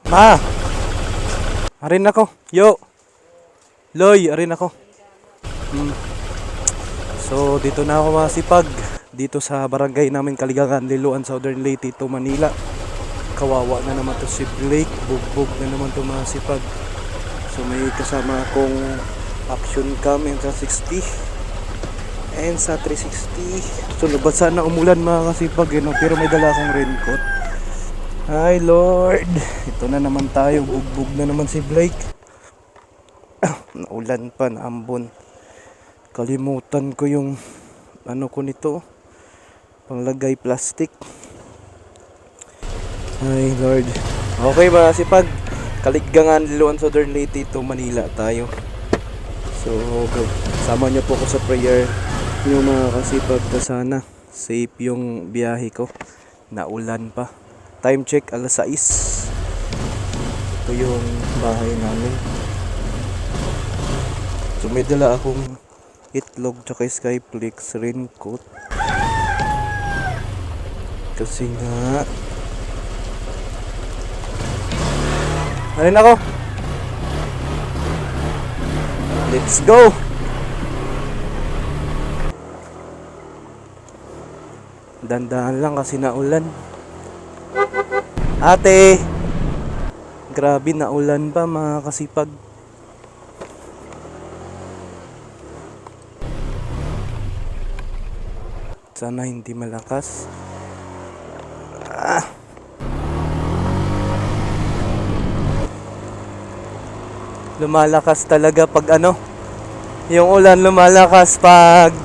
Ma, arin ako. Yo. Loy, arin ako. Hmm. So, dito na ako masipag. Dito sa barangay namin Kaligangan, Liloan, Southern Leyte, to Manila. Kawawa na naman to si Blake. Bugbog na naman to masipag. So, may kasama akong action cam and sa 60 and sa 360. So, nabasa na umulan mga kasipag. Pero may dala akong raincoat. Hi Lord, ito na naman tayo, bugbog na naman si Blake. Naulan pa, naambon. Kalimutan ko yung ano ko nito, panglagay plastic. Hi Lord. Okay ba, sipag Kaligangan, Liloan, Southern Leyte to Manila tayo. So sama niyo po ko sa prayer niyo mga kasipag, na sana safe yung biyahe ko. Naulan pa. Time check, alas 6. Ito yung bahay namin. So may dala akong itlog tsaka Skyflix raincoat. Kasi nga alin ako? Let's go! Dandahan lang kasi naulan. Ate, grabe na ulan pa mga kasipag. Sana hindi malakas. Lumalakas talaga pag ano, yung ulan lumalakas pag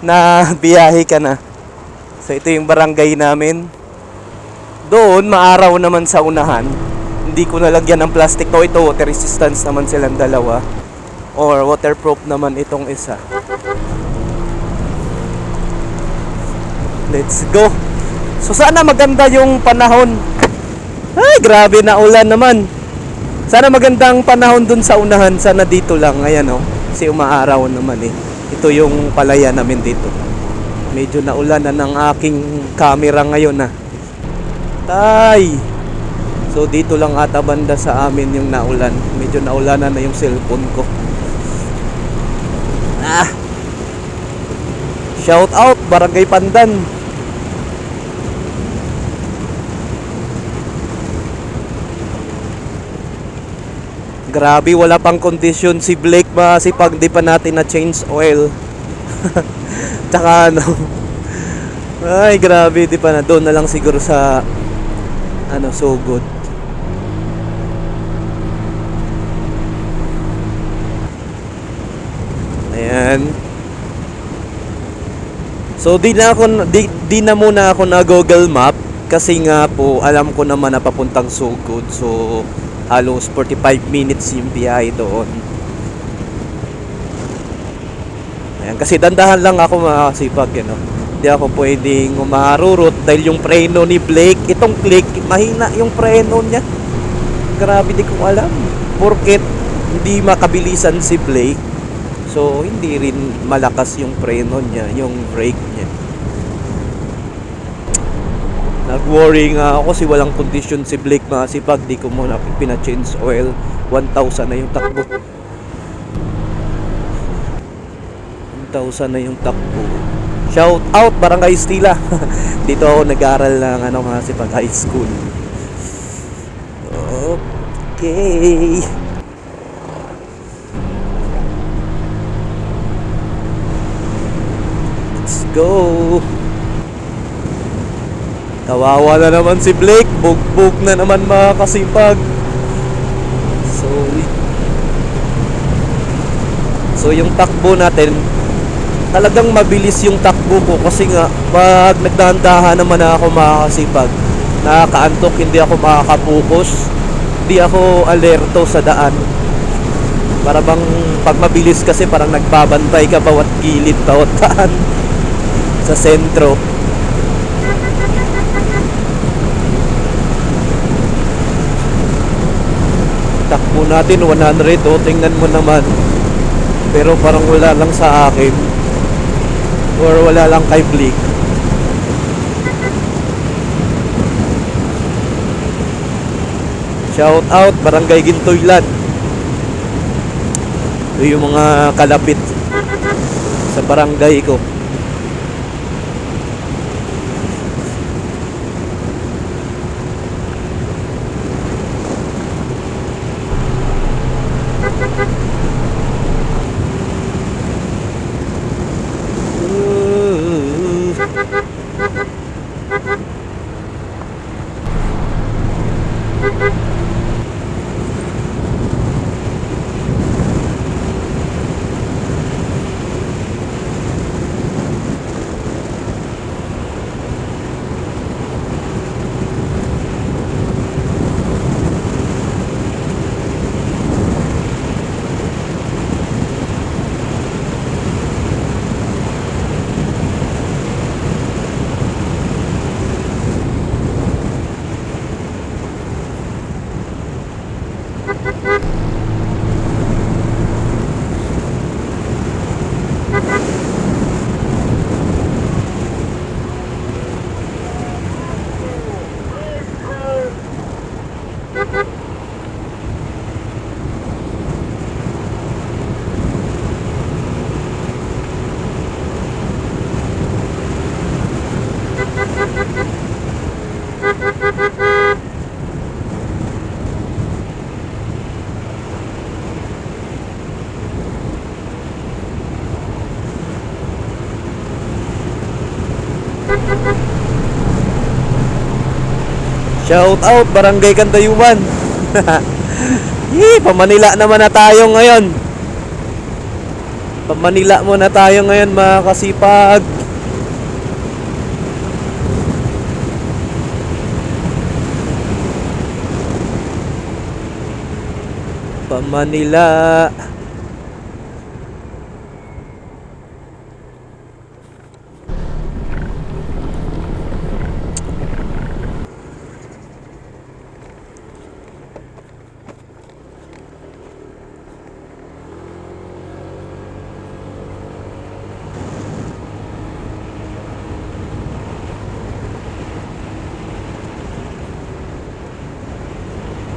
na biyahe ka na. So ito yung barangay namin. Doon, maaraw naman sa unahan. Hindi ko nalagyan ng plastic to. Ito, water resistance naman silang dalawa. Or waterproof naman itong isa. Let's go. So sana maganda yung panahon. Ay, grabe na ulan naman. Sana magandang panahon dun sa unahan. Sana dito lang. Ayan o. Kasi umaaraw naman eh. Ito yung palaya namin dito. Medyo naulan na ng aking camera ngayon na. Tay. So dito lang ata banda sa amin yung naulan. Medyo naulanan na yung cellphone ko. Shout out Barangay Pandan. Grabe, wala pang kondisyon si Blake masipag, di pa natin na change oil. Tsaka ano, ay grabe, di pa na, doon na lang siguro sa ano, so good. Ayan. So di na muna ako na Google Map kasi nga po alam ko naman na papuntang Sugod. So halos 45 minutes yung biyahe doon. Ayan, kasi dandahan lang ako mga kasipag, you know. Hindi ako pwedeng umarurot dahil yung preno ni Blake, itong click, mahina yung preno niya. Grabe, di ko alam. Porket hindi makabilisan si Blake, so hindi rin malakas yung preno niya, yung brake niya. Nag-worry nga ako kasi walang kondisyon si Blake masipag. Di ko muna pina-change oil. 1,000 na yung takbo. 1,000 na yung takbo. Shout out Barangay Stila. Dito ako nag-aaral ng ano kasi pag high school. Okay. Let's go. Kawawa na naman si Blake. Bugbog na naman mga kasipag. So yung takbo natin, talagang mabilis yung takbo ko kasi nga pag nagdahan-dahan naman ako makakasipag, nakakaantok, hindi ako makakapokus, hindi ako alerto sa daan. Para bang pag mabilis kasi parang nagbabantay ka bawat gilid, bawat daan sa sentro. Takbo natin 100, tingnan mo naman. Pero parang wala lang sa akin or wala lang kay Blake. Shout out Barangay Gintoylan. Ito yung mga kalapit sa barangay ko. Shout out Barangay Candayuman. Pamanila naman na tayo ngayon. Pamanila muna tayo ngayon mga kasipag. Pamanila.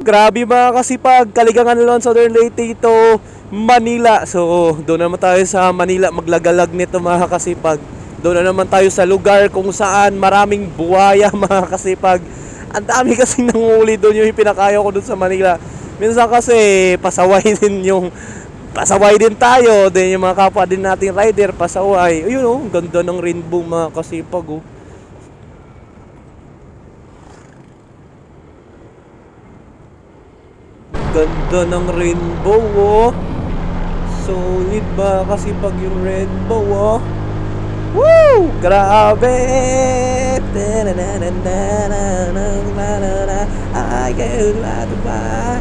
Grabe mga kasipag, Kaligangan Lon, Southern Leyte ito, Manila. So doon naman tayo sa Manila maglagalag nito mga kasipag. Doon na naman tayo sa lugar kung saan maraming buhaya mga kasipag. Ang dami kasing nanguli doon, yung pinakayo ko doon sa Manila. Minsan kasi pasaway din tayo, din yung mga kapwa din nating rider pasaway. Ayun oh, ganda ng rainbow mga kasipag oh. Ganda ng rainbow oh. Solid ba kasi pag yung rainbow oh. Woo! Grabe! I get out of my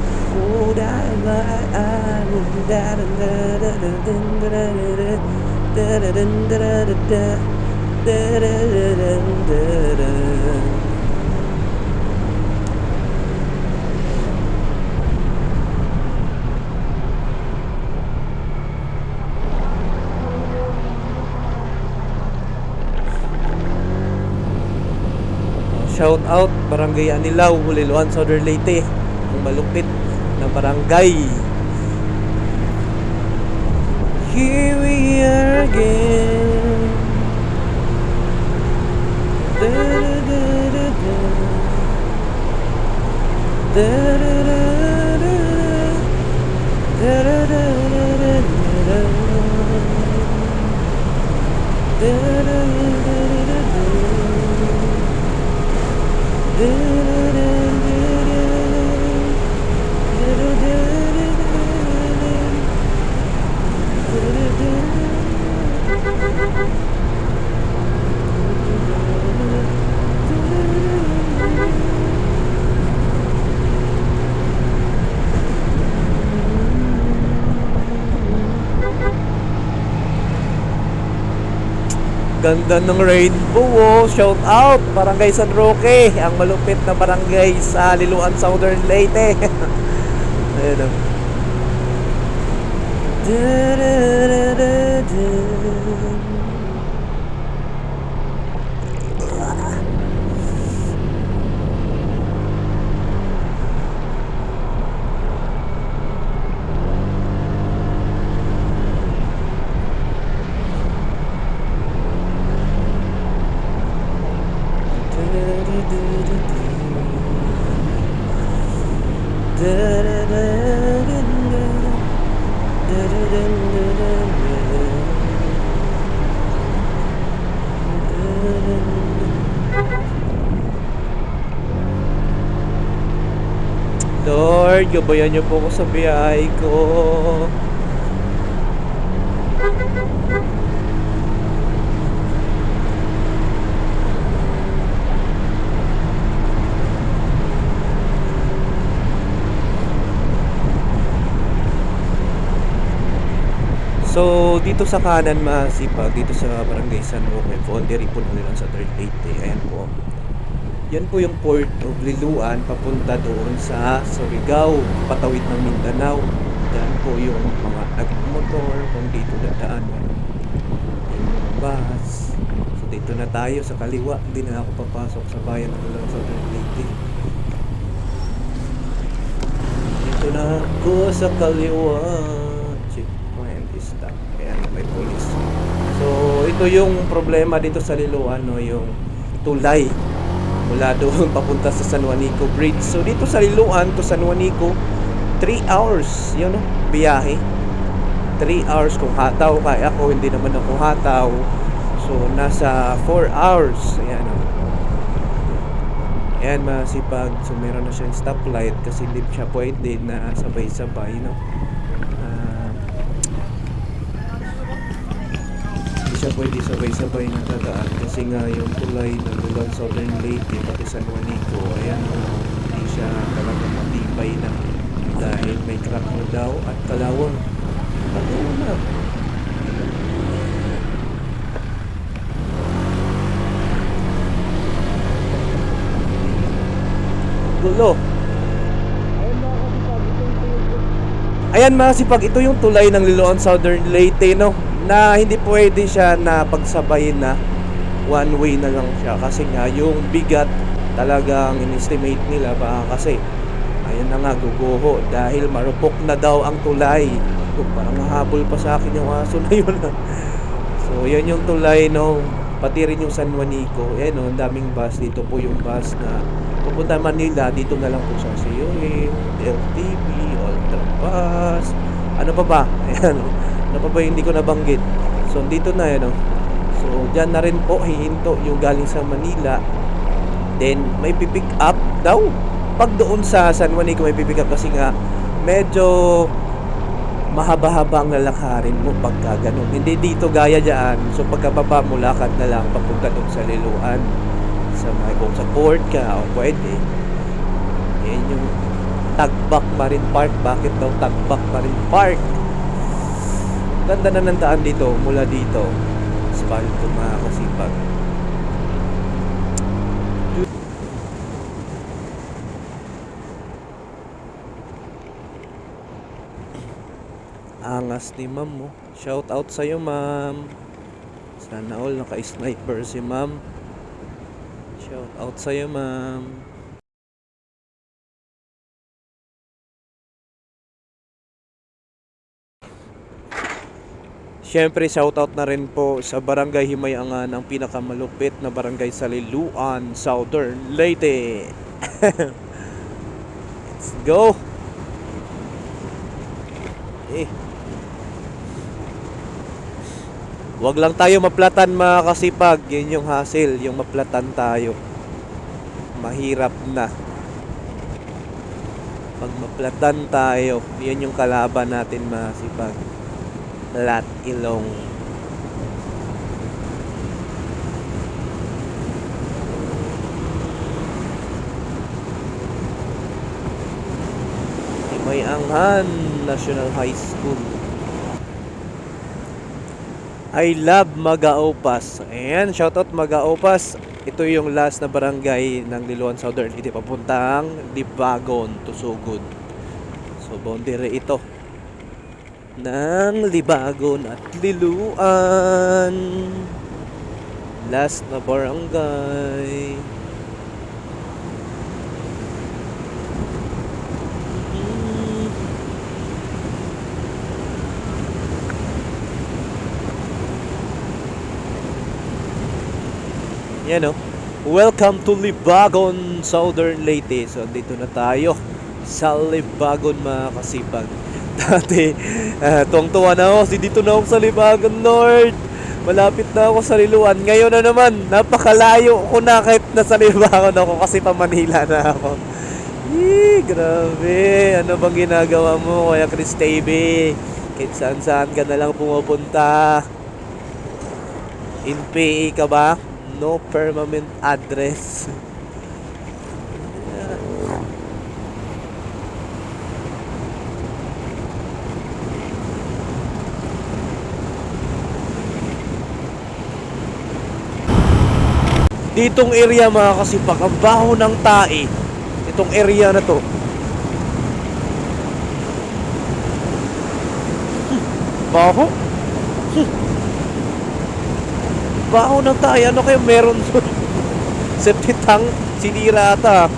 Shout out Barangay Anilaw, Liloan, Southern Leyte. Ang malupit na barangay. Here we are again. Da da da da da. Da da da da. Da da da da da. Da da da da da. Ganda ng rainbow oh. Shout out Barangay San Roque, ang malupit na barangay sa Liloan, Southern Leyte. Ayun oh. Lord, gabayan niyo po ako sa biyahe ko. So, dito sa kanan masipag, dito sa Barangay San Roque, boundary po nila sa Third Leyte. Ayan po. Yan po yung Port of Liloan papunta doon sa Surigao, patawid ng Mindanao. Yan po yung mga nagmotor kung dito dadaan. Yung bus. So, dito na tayo sa kaliwa. Hindi na ako papasok sa bayan ko lang sa Third Leyte. Dito na ako sa kaliwa. Stop. Ayan, may police. So, ito yung problema dito sa Liloan, no, yung tulay mula doon papunta sa San Juanico Bridge. So, dito sa Liloan to San Juanico, 3 hours, yun, no, biyahe. 3 hours kung hataw. Kaya ako, hindi naman ako hataw. So, nasa 4 hours. Ayan, no. Ayan, masipag. So, meron na siyang stoplight kasi hindi siya pwede na sabay-sabay, no. Siya pwede sabay-sabay na dadaan kasi nga yung tulay ng Liloan Southern Leyte pati San Juanico, ayan, hindi siya talaga matibay na dahil may crack na daw at kalawang. Ano na? Gulo. Ayan mga sipag, ito yung tulay ng Liloan Southern Leyte, no, na hindi pwede siya na pagsabayin na one way na lang siya kasi nga yung bigat talagang in-estimate nila baka kasi ayun na nga guguho dahil marupok na daw ang tulay. Parang mahabol pa sa akin yung aso na yun. So yan yung tulay, no, pati rin yung San Juanico. Ayan, no, ang daming bus. Dito po yung bus na pupunta Manila. Dito na lang po sa COE, LTV, Ultra Bus, ano pa ba? Ayan, ano pa ba hindi ko nabanggit. So dito na yan, no? So dyan na rin po hihinto yung galing sa Manila. Then may pipick up daw pag doon sa San Juanico. May pipick up kasi nga medyo mahaba-haba ang lalakarin mo pagka ganun. Hindi dito gaya dyan. So pagkababa mo lakad na lang papunta doon sa Liloan. Sa may kung sa port ka o pwede. Yan yung Tagbak Marine Park. Bakit daw Tagbak Marine Park? Ganda na ng daan dito mula dito. Asfalto mga kasipag. Angas ni ma'am mo. Shout out sa'yo ma'am. Sana all naka-sniper si ma'am. Shout out sa'yo ma'am. Siyempre, shoutout na rin po sa Barangay Himayangan, ang pinakamalupit na barangay sa Liloan, Southern Leyte. Let's go! Wag lang tayo maplatan mga kasipag. Yun yung hassle, yung maplatan tayo. Mahirap na. Pag maplatan tayo, yun yung kalaban natin mga kasipag. Lat Ilong. Himayangan National High School. I love Magaopas. Ayan, shoutout Magaopas. Ito yung last na barangay ng Liloan Southern. Hindi papuntang Libagon to Sugod. So boundary ito ng Libagon at Liloan. Last na barangay. Yan, oh. Welcome to Libagon, Southern Leyte. So, dito na tayo sa Libagon, mga kasipag. Dati, tuwang-tuwa na ako. Dito na ako sa Libagon, Lord. Malapit na ako sa Liloan. Ngayon na naman, napakalayo ko na kahit nasa Libagon ako kasi pa Manila na ako. Grabe. Ano bang ginagawa mo, Kuya Chris TV? Kahit saan-saan ka na lang pumupunta. In PA ka ba? No permanent address. Ditong area, mga kasipag, ang baho ng tae. Itong area na to. Baho? Baho ng tae. Ano kayo meron doon? Septic tank, sinira ata.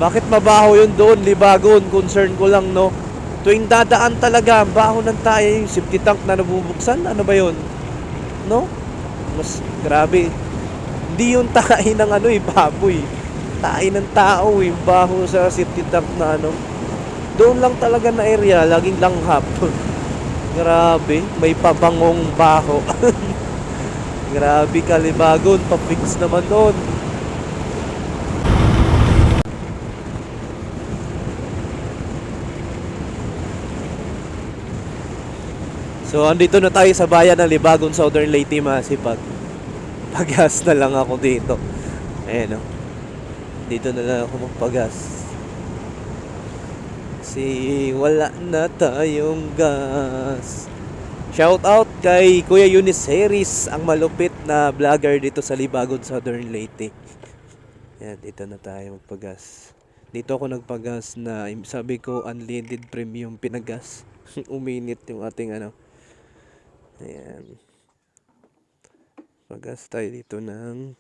Bakit mabaho yun doon? Libagon, concern ko lang, no? Tuwing dadaan talaga, ang baho ng tae. Yung septic tank na nabubuksan, ano ba yun? No? Mas grabe. Hindi yung tae ng baboy. Tae ng tao, yung baho sa septic tank na ano. Doon lang talaga na area, laging langhap. Grabe, may pabangong baho. Grabe ka, Libagon, pa-fix naman doon. So, andito na tayo sa bayan ng Libagon, Southern Leyte, masipag. Pagas na lang ako dito. Ayan o. Dito na lang ako magpagas. Kasi wala na tayong gas. Shout out kay Kuya Eunice Harris, ang malupit na vlogger dito sa Libagon, Southern Leyte. Yan, dito na tayo magpagas. Dito ako nagpagas na sabi ko unleaded premium pinagas. Uminit yung ating Ayan. Pagas tayo dito ng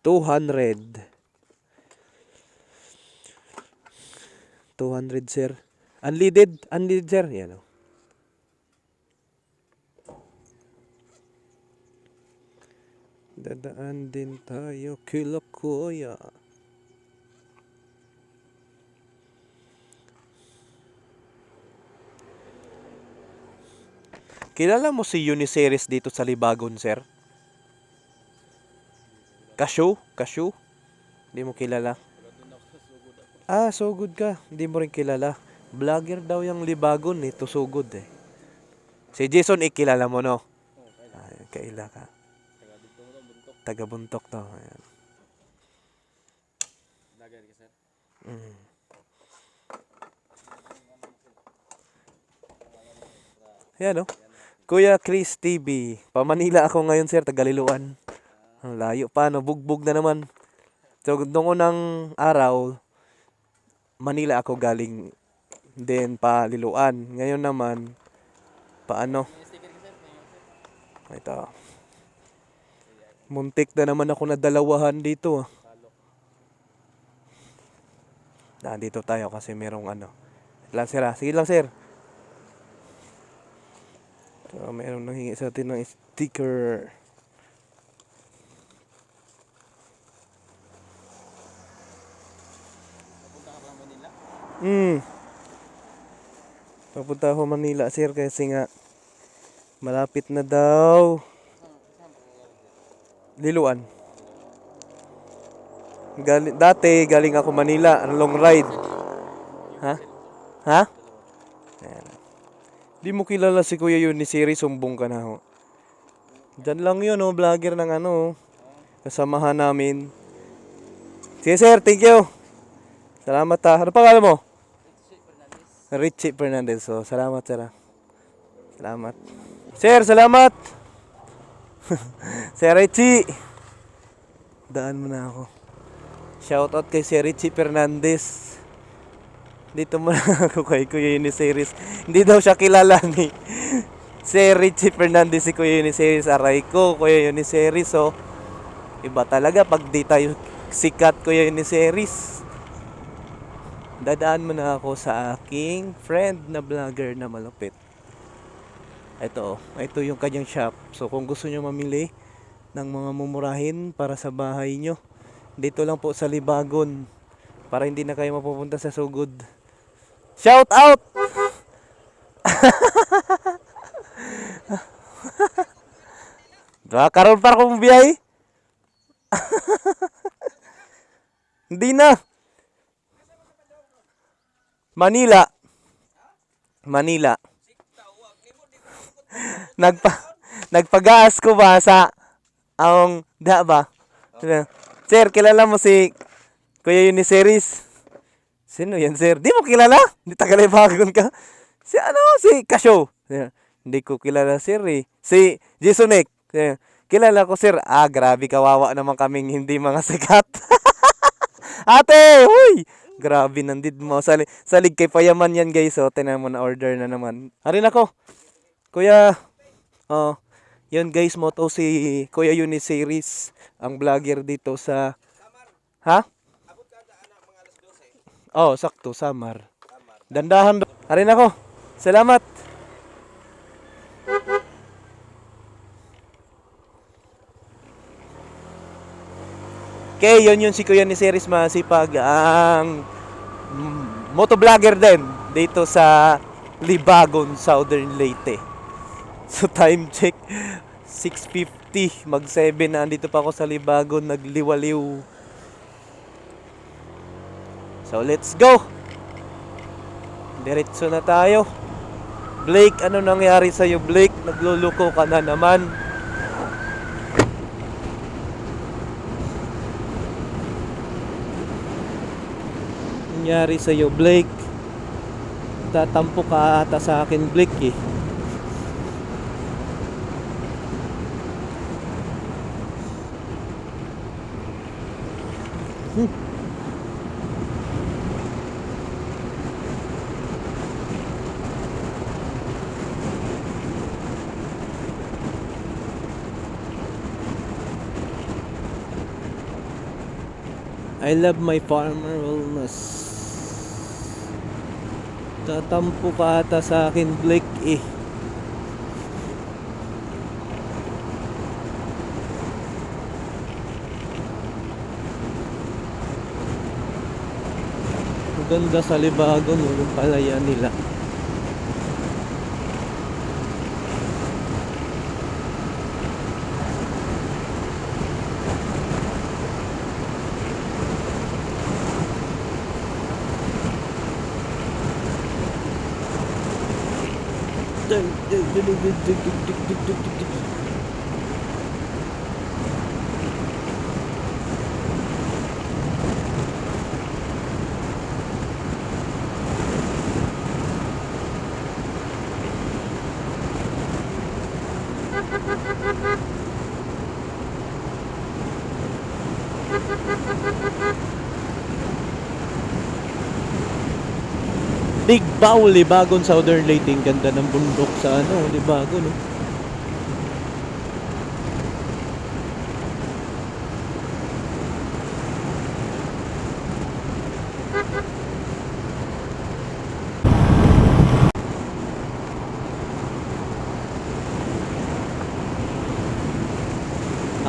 200. 200, sir. Unleaded sir. Yan o. Dadaan din tayo kila Kuya. Kilala mo si Uniceres dito sa Libagon, sir? Kasyu? Hindi mo kilala? Ah, so good ka. Hindi mo rin kilala. Vlogger daw yung Libagon eh. So good eh. Si Jason, kilala mo, no? Ay, kaila ka. Taga-buntok to. Ayan. Ayan, no? Kuya Chris TV. Pa-Manila ako ngayon, sir. Taga-Liloan. Ang layo pa, no? Bugbog na naman. So, noong unang araw, Manila ako galing, then pa Liloan. Ngayon naman, paano? Ito. Muntik na naman ako na dalawahan dito. Dito tayo kasi merong Lang sir ha. Sige lang sir. So, merong nanghingi sa atin ng sticker. Papunta ako Manila, sir, kasi nga malapit na daw. Liloan. Dati galing ako Manila, long ride. Ha? Ha? Di mo kilala si Kuya Unisiri, sumbong ka na ho. Diyan lang yun, vlogger ng kasamahan namin. Sige sir, thank you. Salamat ha. Ano pangalan mo? Richie Fernandez. So, salamat sir ha. Salamat. Sir, salamat. Sir Richie. Daan mo na ako. Shoutout kay Sir Richie Fernandez. Dito mo na ako kay Kuya Uniceres. Hindi daw siya kilala ni Sir Richie Fernandez si Kuya Uniceres. Aray ko, Kuya Uniceres. So, iba talaga pag di tayo sikat, Kuya Uniceres. Dadaan mo na ako sa aking friend na vlogger na malupit. Ito yung kanyang shop. So kung gusto niyo mamili ng mga mumurahin para sa bahay nyo. Dito lang po sa Libagon para hindi na kayo mapupunta sa Sugod. Shout out! Karon para kong biyahe. Hindi na. Manila. Manila. Nagpagaas ko ba sa ang da ba? Sir, kilala mo si Kuya Uniseries? Sino yan, sir? Di mo kilala? Hindi taga-Libagon ka. Si ano? Si Kasyo. Hindi ko kilala, sir eh. Si Jasonek. Kilala ko, sir. Grabe, kawawa naman kaming hindi mga sikat. Ate, huy! Grabe, nandid mo. Salig kay payaman yan, guys. So, tinan mo na order na naman. Harin ako. Kuya, yun guys, moto si Kuya Uniseries, ang vlogger dito sa... Ha? Oh, sakto, Samar. Dandahan. Harin ako. Salamat. Okay, yun si Kuya Uniseries, masipag ang motovlogger din dito sa Libagon, Southern Leyte. So time check 6:50, mag 7 na andito pa ako sa Libagon, nagliwaliw. So let's go. Diretso na tayo. Blake, ano nangyari sa iyo, Blake? Nagluluko ka na naman. Nangyari sa iyo, Blake? Tatampo ka ata sa akin, Blake eh. I love my farmer wellness. Tatampo ka ata sa akin, Blake eh. Maganda sa Libagon, yung palaya nila. Digbaw, Libagon, Southern Leyte. Ganda ng bundok sa Libagon, no?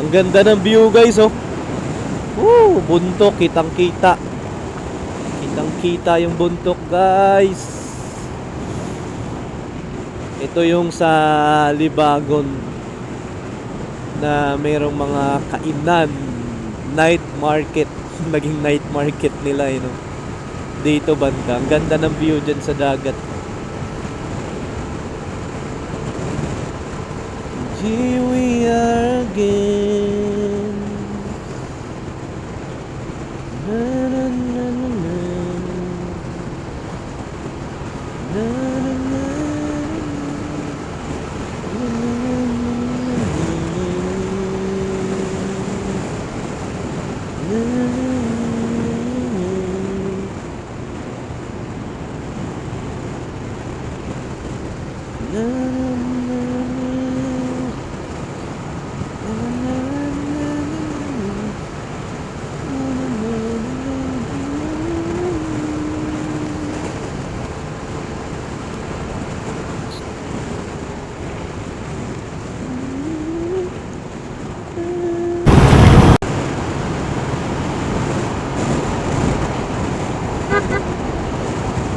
Ang ganda ng view, guys, oh. Buntok, kitang-kita. Kitang-kita yung buntok, guys. Ito yung sa Libagon na mayroong mga kainan, night market. Naging night market nila, dito banda. Ang ganda ng view dyan sa dagat. Here we are again. Na, na, na, na, na. Na, na, na.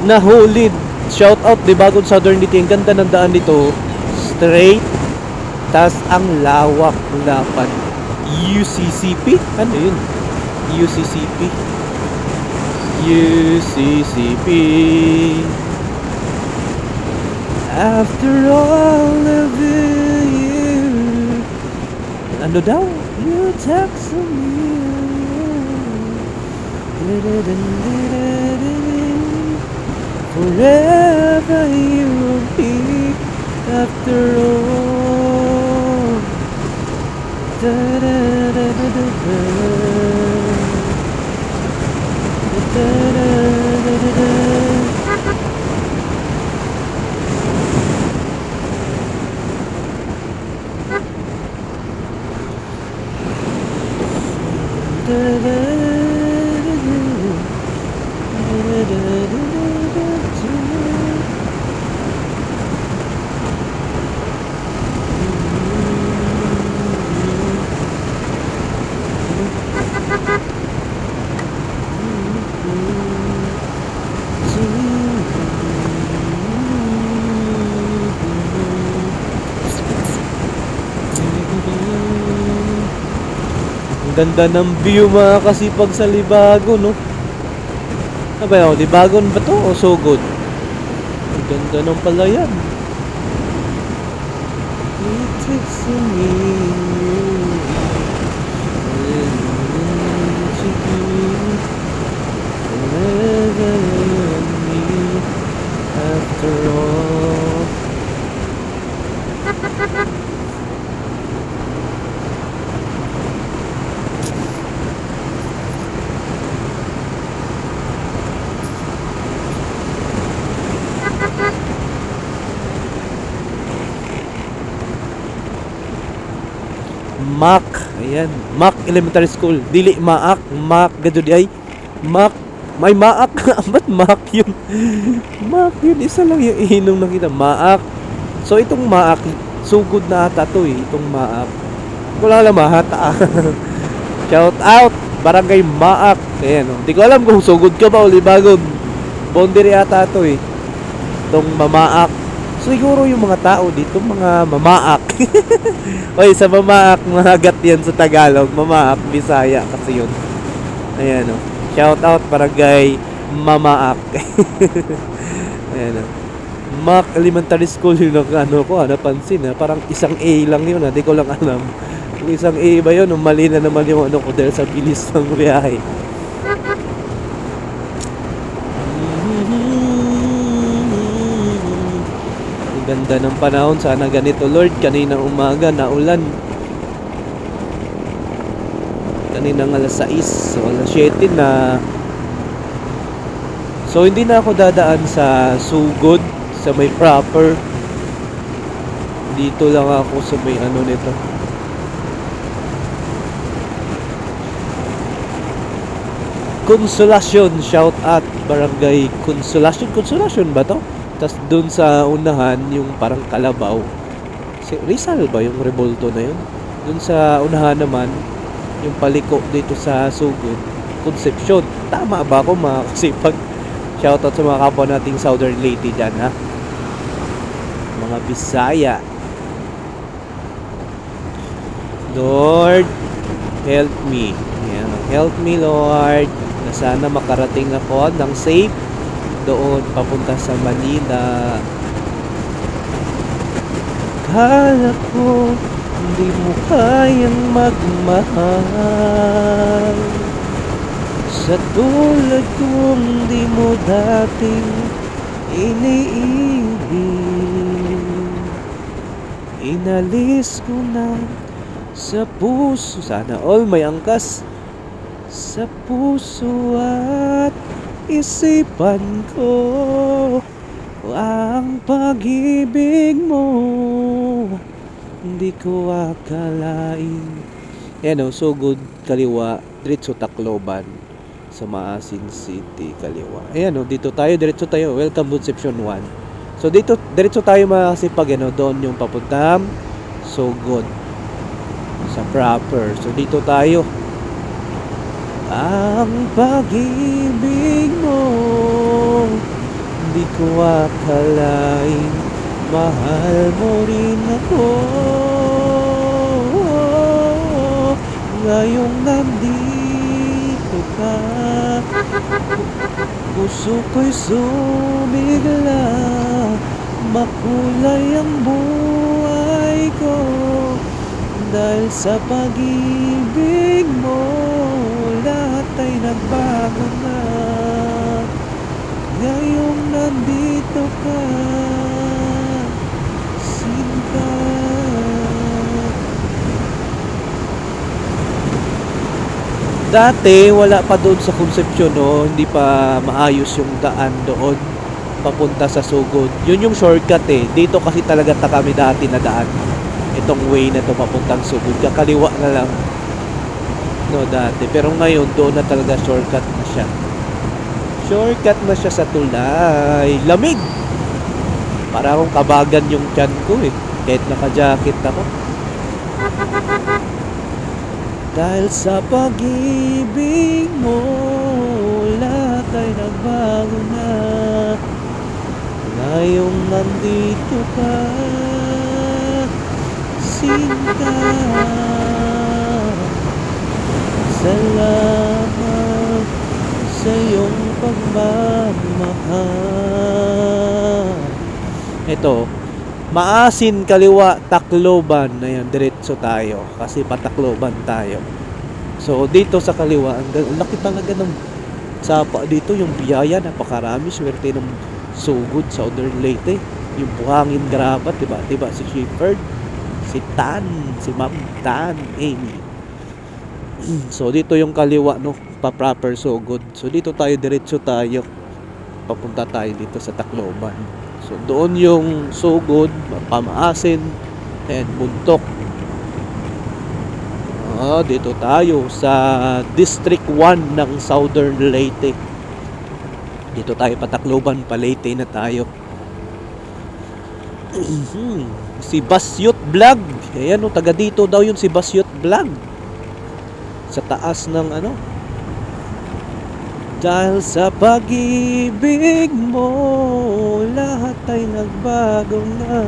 nahulid. Shout out, di bagong Southern Leyte. Ang ganda ng daan dito. Straight. Tas ang lawak ng lapad. UCCP? Ano yun? UCCP. UCCP. After all of the years. Ano daw? You text me. Forever you will be after all. Da da da da da da. Da da da da da. Da da ganda ng view mga kasipag sa Libagon, no? Ano ba yun? Libagon ba to o Sugod? Ang ganda ng palayan. It takes me after all. Mac, ayan, Mac Elementary School. Dili Maak, Mac gadud ay. Mac, may Maak. Ba't Mac yun? Mac yun, isa lang yung inom nakita, Maak. So itong Maak, sugod na ata to eh, itong Maak. Wala lang mahata. Shout out, Barangay Maak. Ayan, oh. Di ko alam kung sugod ka ba o Libagon. Boundary ata to eh. Itong Mamaak. Siguro yung mga tao dito, mga mamaak. Oy, sa mamaak, mga gat yan sa Tagalog. Mamaak, Bisaya kasi yun. Ayan o. Shout out Barangay Mamaak. Ayan o. Mac Elementary School yun ang ano ko, napansin ha. Parang isang A lang yun ha. Di ko lang alam. Kung isang A ba yun, mali na naman yung ano ko dahil sa bilis ng biyahe. Ganda ng panahon, sana ganito Lord. Kaninang umaga naulan, kaninang alas 6 so alas 7 na. So hindi na ako dadaan sa Sugod, sa may proper. Dito lang ako sa may ano nito, Consolacion. Shout out Barangay Consolacion. Consolacion ba to? Tas dun sa unahan, yung parang Kalabaw. Si Rizal ba yung Revolto na yun? Dun sa unahan naman, yung paliko dito sa Sugod, Concepcion. Tama ba ako mga kasipag? Shoutout sa mga kapwa nating Southern Leyte dyan ha. Mga Bisaya. Lord, help me. Ayan. Help me Lord. Na sana makarating ako ng safe doon papunta sa Manila. Kala ko hindi mo kayang magmahal sa tulad kong di mo dating iniibig. Inalis ko na sa puso, sana all may angkas sa puso at isipan ko ang pag-ibig mo. Hindi ko akalain. Yan o, Sugod kaliwa, diretso Tacloban sa Maasin City kaliwa. Ayan o, dito tayo, diretso tayo. Welcome Concepcion 1. So dito, diretso tayo makasipag, ano, doon yung papuntang Sugod sa proper. So dito tayo. Ang pag-ibig mo Di ko akalain mahal mo rin ako. Ngayong nandito ka, puso ko'y sumigla. Makulay ang buhay ko dahil sa pag-ibig mo. Lahat ay nagbago na ngayong nandito ka, Sinta. Dati wala pa doon sa Concepcion, no? Hindi pa maayos yung daan doon papunta sa Sugod. Yun yung shortcut eh. Dito kasi talaga kami dati na daan. Itong way na to papuntang Sugod. Kakaliwa na lang. No, dati. Pero ngayon doon na talaga shortcut na siya. Shortcut na siya sa tulay. Lamig! Para akong kabagan yung tiyan ko eh. Kahit naka-jacket ako. Dahil sa pag-ibig mo, lahat ay nagbago na. Ngayong nandito ka, Sinta. Salamat sa iyong pagmamahal. Ito, Maasin kaliwa, Tacloban. Ayan, diretso tayo kasi patakloban tayo. So dito sa kaliwa, ang laki talaga ng sapa dito. Yung biyaya, napakarami. Swerte ng Sugod, Southern Leyte. Yung buhangin grabat, diba? Diba si Shepherd, si Tan, si Ma'am Tan, Amy. So dito yung kaliwa, no, pa proper Sugod. So dito tayo, diretso tayo. Papunta tayo dito sa Tacloban. So doon yung Sugod, Pamaasin, and Buntok. Dito tayo sa District 1 ng Southern Leyte. Dito tayo patakloban, pa Leyte na tayo. Si Basyot Vlog. Ayan o, taga dito daw yun si Basyot Vlog. Sa taas ng ano. Dahil sa pag-ibig mo, lahat ay nagbago na.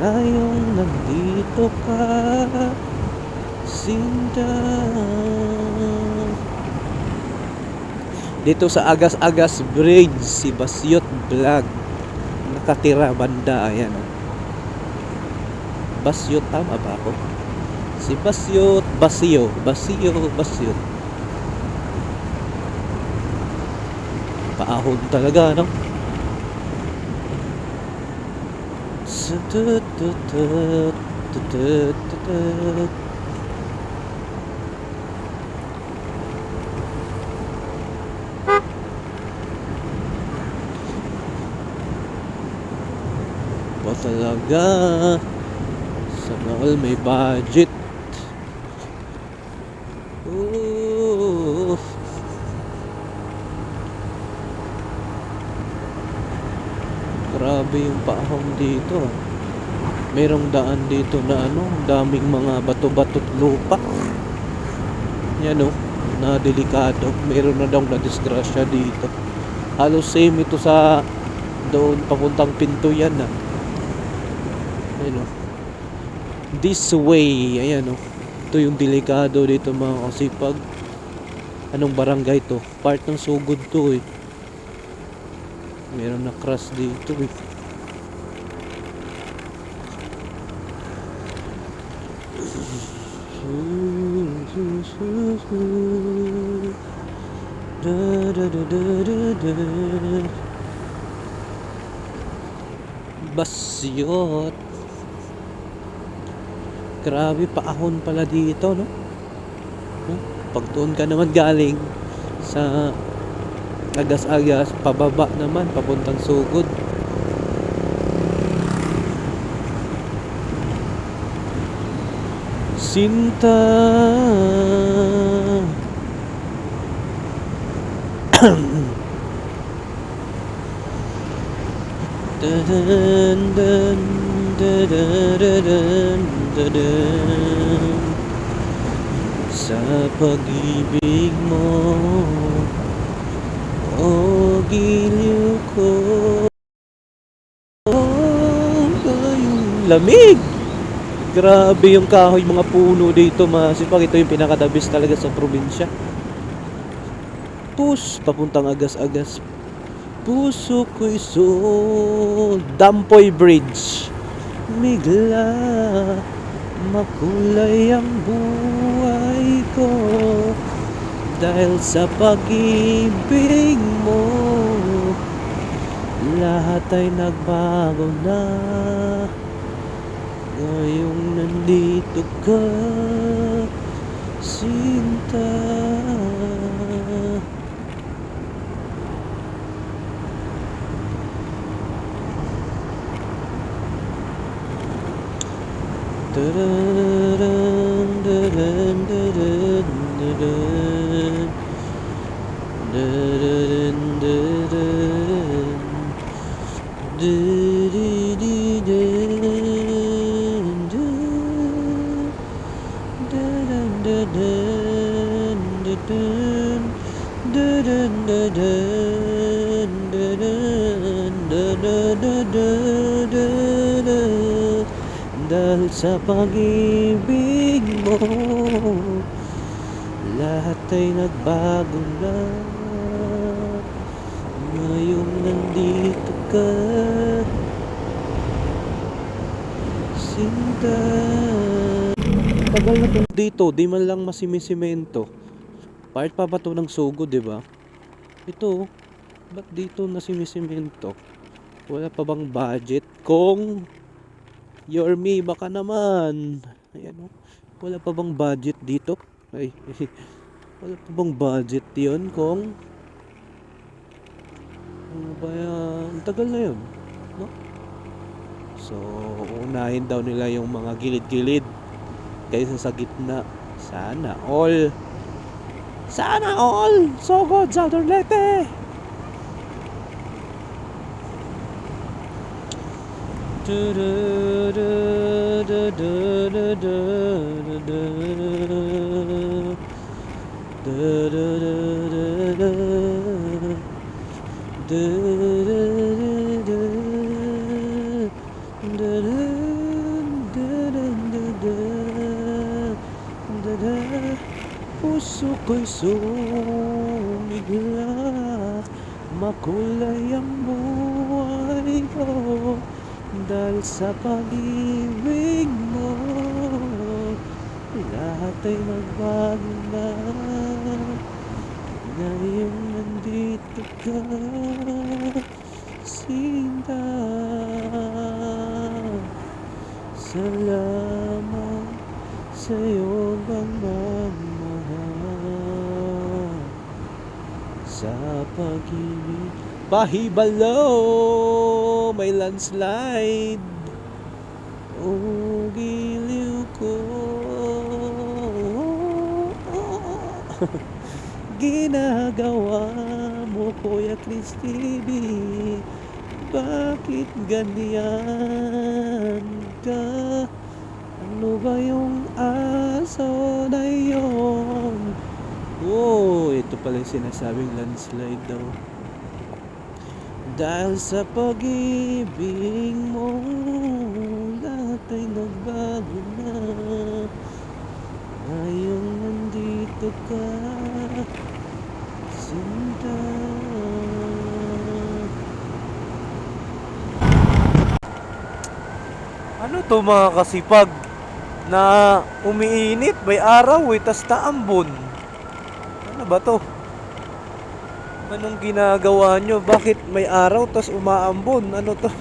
Ngayong nandito ka, Sinta. Dito sa Agas-Agas Bridge, si Basyot Vlog. Nakatira banda, ayan. Basyot, tama ba ako? Si Basyot, Basyo. Paahon talaga, no? Pa talaga. Sana all may budget. Grabe yung paahon dito. Merong daan dito na ano, daming mga bato-bato at lupa. Yan o, na delikado. Meron na daw na disgrasya dito. Halos same ito sa doon papuntang Pintuyan na. Ayan o. This way, ayan o. Ito yung delikado dito mga kasipag. Anong barangay to? Part ng Sugod to eh. Meron na crash dito eh. Basyot. Grabe, paahon pala dito, no? Pag doon ka naman galing sa Agas-Agas, pababa naman papuntang Sugod. Sinta. Sa pag-ibig mo, oh, giliw lamig. Grabe yung kahoy, mga puno dito, masipag. Ito yung pinaka-the-best talaga sa probinsya. Papuntang Agas-Agas. Puso ko'y Dampoy Bridge. Migla, makulay ang buhay ko dahil sa pag-ibig mo. Lahat ay nagbago na ngayong nandito ka, Sinta. Dun, dun, dun, dun, dun, dun. Dun, dun, dun. Dun, dun, dun, dun. Dun, dun, dun, dun, dun. Dun, dun, dun, dun, dun, dun, dun, dun, dun, dun, dun. Dahil sa pag-ibig mo, lahat ay nagbago na ngayong nandito ka, Sinta. Tagal na to dito, di man lang masimisemento. Part pa ba to ng Sogo, di ba? Ito, ba't dito nasimisemento? Wala pa bang budget? Kung Yorme, baka naman. Ayan, oh. Wala pa bang budget dito? Ay, wala pa bang budget yun? Kung ano ba yan? Ang tagal na yun, no? So, unahin daw nila yung mga gilid-gilid kaysa sa gitna. Sana all. Sana all. So good, Southern Leyte. Puso ko'y sumigla, makulay ang buhay ko dahil sa pag-ibig mo. Lahat ay magbago na ngayong nandito ka, Sinta. Salamat sa'yo bang magmahal sa pag-ibig. Bahibalo, may landslide. Oh, giliw ko. Ginagawa mo, Kuya Chris TV. Bakit ganyan ka? Ano ba yung aso na yun? Oh, ito pala yung sinasabing landslide daw. Dahil sa pag-ibig mo, lahat ay nagbago na ngayong nandito ka, Sinta. Ano to mga kasipag? Na umiinit, may araw tas naambon. Ano ba to? Anong ginagawa nyo? Bakit may araw tas umaambon? Ano to?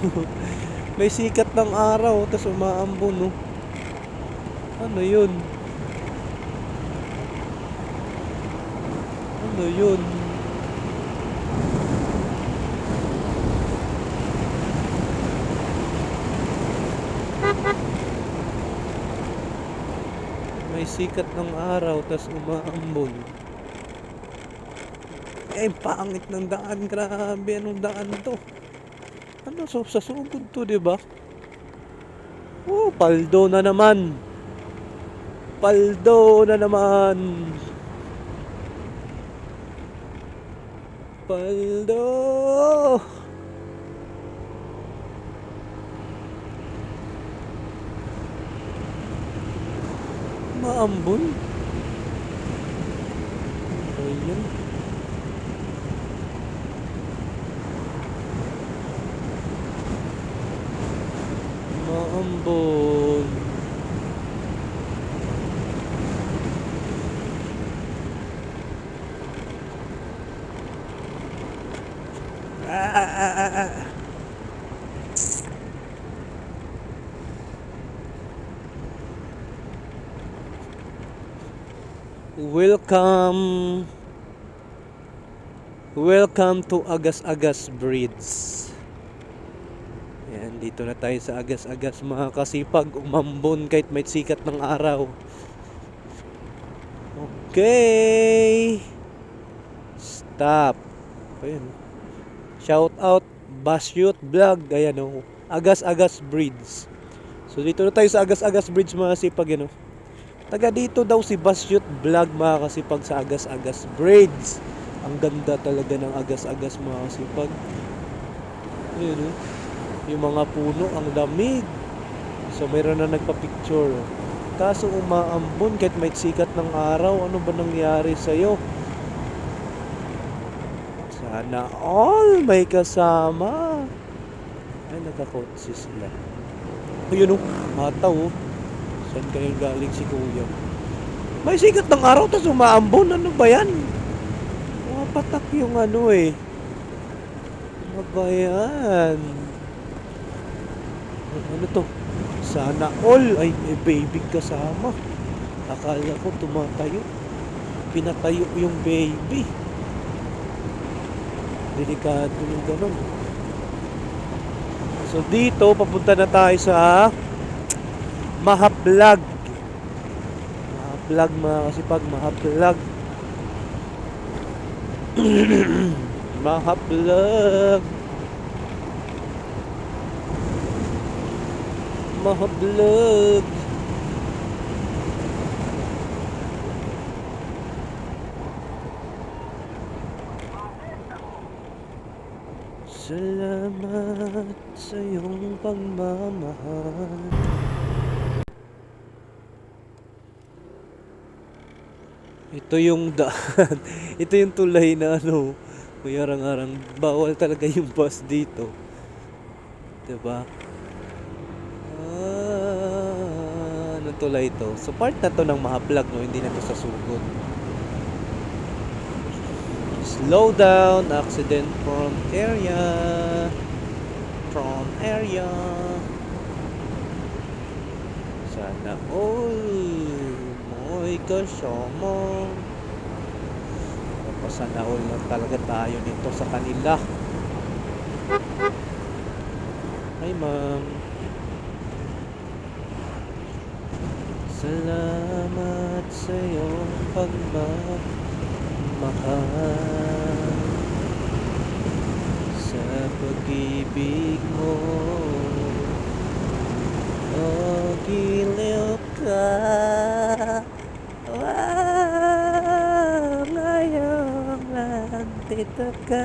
May sikat ng araw tas umaambon, no? Ano yun? Ano yun? May sikat ng araw tas umaambon. Eh, pangit ng daan. Grabe, anong daan to? Ano, so, sa sugod to, diba? Oh, paldo na naman. Paldo na naman. Paldo. umaambon. Ayan. Umaambon. Welcome. Welcome to Agas-Agas Bridge. Yan, dito na tayo sa Agas-Agas mga kasipag. Umambon kahit may sikat ng araw. Okay. Stop. Ayan. Shout out Basyot Vlog. Ayan o. Agas-Agas Bridge. So dito na tayo sa Agas-Agas Bridge mga kasipag. Yan o. Taga dito daw si Basyot Vlog mga kasipag sa Agas-Agas Bridge. Ang ganda talaga ng Agas-Agas mga kasipag. Ayan o. Yung mga puno, ang lamig. So mayroon na nagpa-picture. Kaso umaambon kahit may sikat ng araw. Ano ba nangyari sa'yo? Sana all may kasama. Ay, nakakotsi sila. Ayun o, mataw o. Saan kayo galing si kuya? May sikat ng araw tapos umaambon. Ano ba yan? Patak yung ano eh. Ano ba yan? Ano to? Sana all ay may baby kasama. Akala ko tumatayo. Pinatayo yung baby. Delikado yung ganun. So dito, papunta na tayo sa Mahaplag. Mahaplag mga kasipag. Mahaplag. Mahaplag. Mahaplag. Salamat sa iyong pagmamahal. Ito yung daan. Ito yung tulay na ano, may arang-arang. Bawal talaga yung bus dito. Diba? Anong tulay ito? So part na to ng Mahaplag, no? Hindi na to sa sugod. Slow down, accident prone area. Prone area. Sana all mo'y kasama. Tapos sana all na talaga tayo nito sa kanila. Hi ma'am. Salamat sa iyong pagmamahal, sa pag-ibig mo. Oh, giliw ka. Wow, ngayon lang dito ka.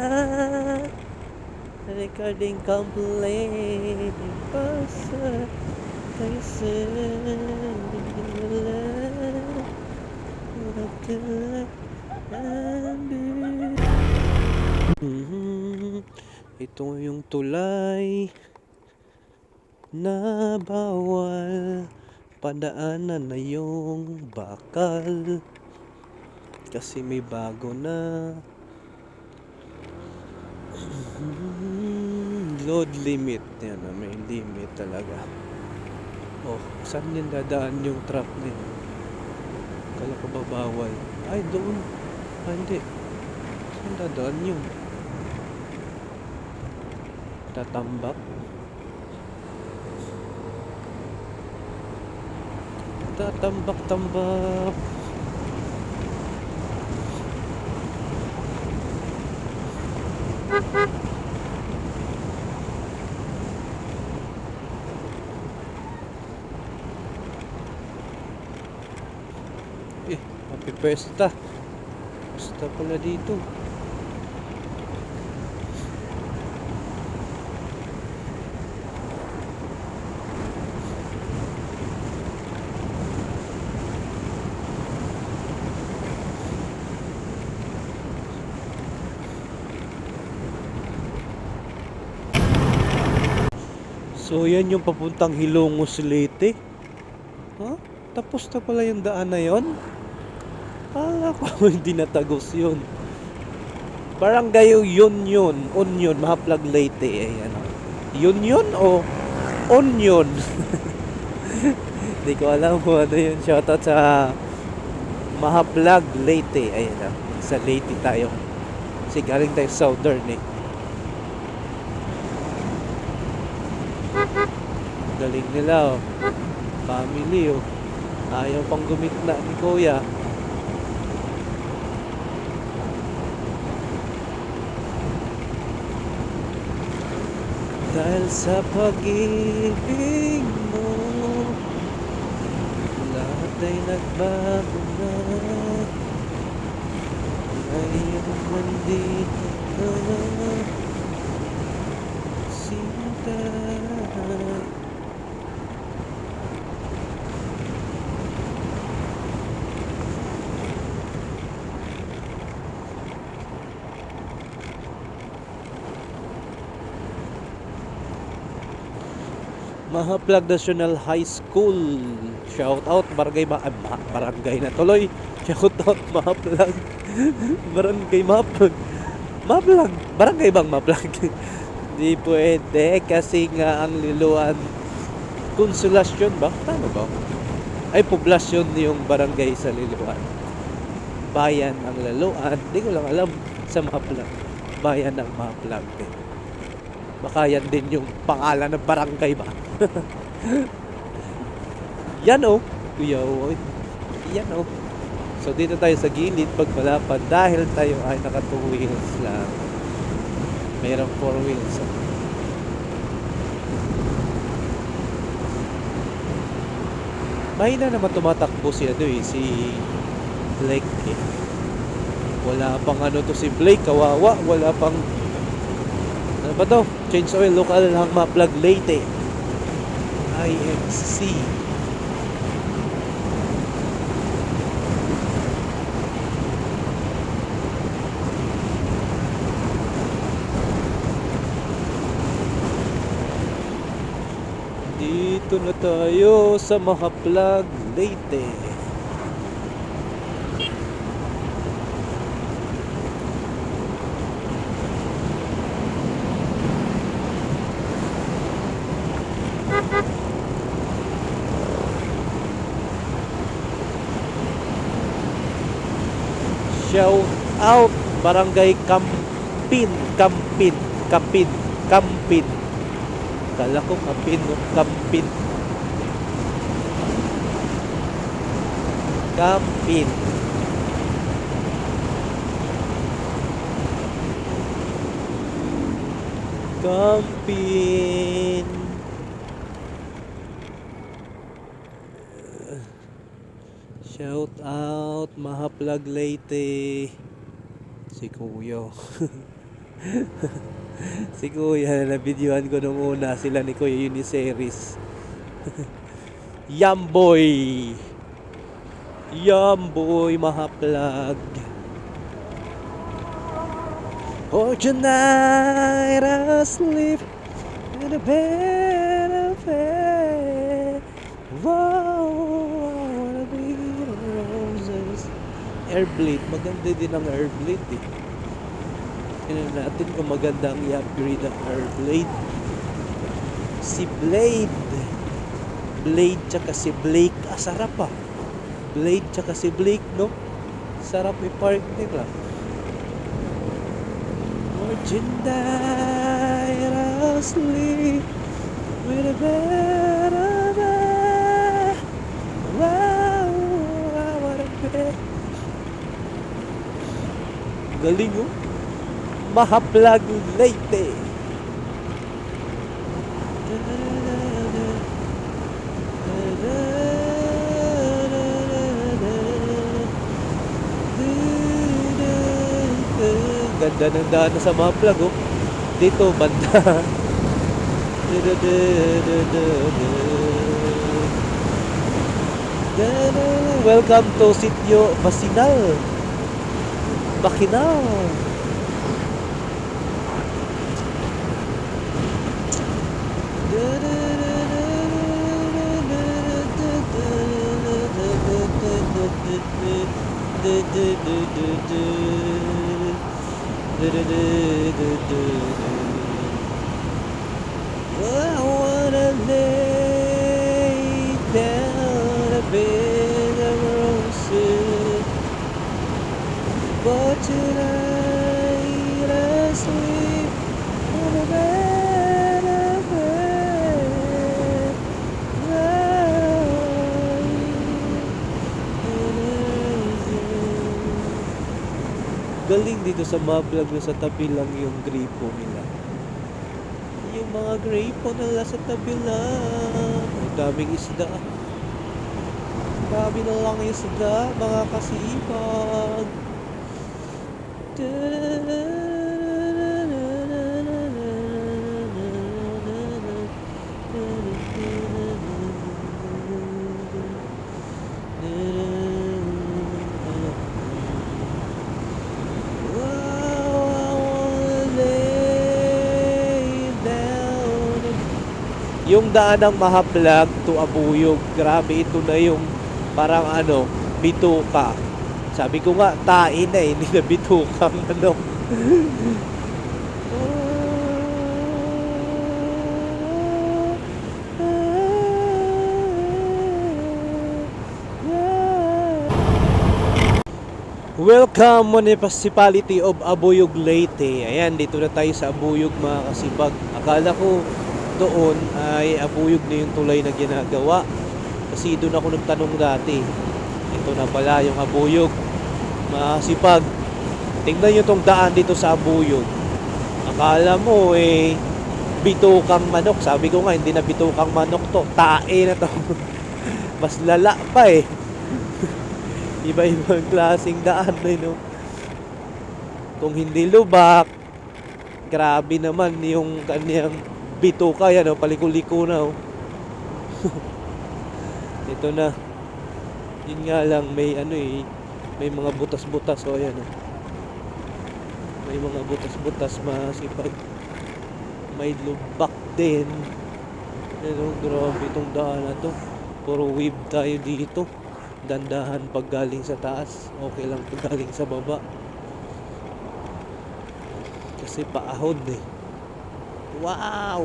Recording complete. Pasa tayo ito yung tulay na bawal padaanan na yung bakal kasi may bago na load limit. Yan, may limit talaga. Oh, saan yan dadaan yung truck na yun? Kala ko ba bawal? Ay, doon. Ah, hindi. Saan dadaan yun? Tatambak? Tatambak-tambak. Happy Fiesta. Fiesta pala dito. So yan yung papuntang Hilongos Leyte. Ha? Tapos na pala yung daan na yon? Akala ko hindi natagos yun. Barangay Union, Mahaplag Leyte. Eh, ano? Union o Onion? Hindi ko alam kung ano yun. Shoutout sa Mahaplag Leyte. Ayan na. Sa Leyte tayo. Kasi galing tayo southern eh. Galing nila oh. Family oh. Ayaw pang gumitna ni Kuya. Dahil sa pag-ibig mo, lahat ay nagbago na. Ngayon nandito ka, sinta. Mahaplag National High School. Shout out barangay na tuloy. Shout out Mahaplag. Barangay Mahaplag. Mahaplag. Barangay bang Mahaplag? Di pwede kasi nga ang Liloan Konsolasyon ba? Tama ba? Ay poblasyon yung barangay sa Liloan. Bayan ang Liloan. Di ko lang alam sa Mahaplag. Bayan ng Mahaplag. Baka yan din yung pangalan ng barangay ba? Yan oh. Kuya oh. Yan oh. So dito tayo sa gilid pagpalapad dahil tayo ay naka 2 wheels lang. Mayroong 4 wheels. Mahina naman tumatakbo si si Blake eh. Wala pang ano to si Blake, kawawa. Wala pang ano ba to? Change oil, local lang Mahaplag Leyte. IMC. Dito na tayo sa Mahaplag Leyte. Shout out Barangay Kampin. Kala ko Kampin, no? Kampin. Shout out Mahaplag Leyte. Si Kuya. Si Kuya na videoan ko nung una. Sila ni Kuya Uniseries. Yamboy Mahaplag. Oh, tonight I'll sleep in a bed of hair. Wow, I wanna be the roses. Airblade, maganda din ang Airblade eh. Tingnan natin kung maganda ang i-upgrade ang Airblade. Si Blade tsaka si Blake, sarap ah. Blade tsaka si Blake, no? Sarap i-park nila. Tonight I'll sleep with a bed of air. Wow, I wanna be. Galing oh. Mahaplag Leyte. Ganda ng daan sa Mahaplag oh. Dito banda. Welcome to Sitio Bakinal. I wanna lay down a bed of roses, but tonight I sleep on a bed of roses. Galing dito sa mga vlog na sa tabi lang yung gripo nila. Yung mga gripo nila sa tabi lang. Ang daming isda. Dami na lang isda, mga kasipag. Yung daan ng Mahaplag to Abuyog, grabe, ito na yung parang bituka. Sabi ko nga, tae na hindi na bitukang Welcome Municipality of Abuyog, Leyte. Ayan, dito na tayo sa Abuyog, mga kasipag. Akala ko doon ay Abuyog na yung tulay na ginagawa, kasi doon ako nagtanong dati. Ito na pala yung Abuyog, mga kasipag. Tingnan nyo tong daan dito sa Abuyog. Akala mo bitukang manok. Sabi ko nga, hindi na bitukang manok to, tae na to. Mas lala pa iba-ibang klaseng daan no? Kung hindi lubak, grabe naman yung kanyang bituka. Yan paliko-liko na ito na. Yun nga lang, may may mga butas-butas ayan may mga butas-butas, masipag. May lubak din. Grabe itong daan na to. Puro wave tayo dito. Dandahan pag galing sa taas, okay lang pag galing sa baba, kasi paahod Wow!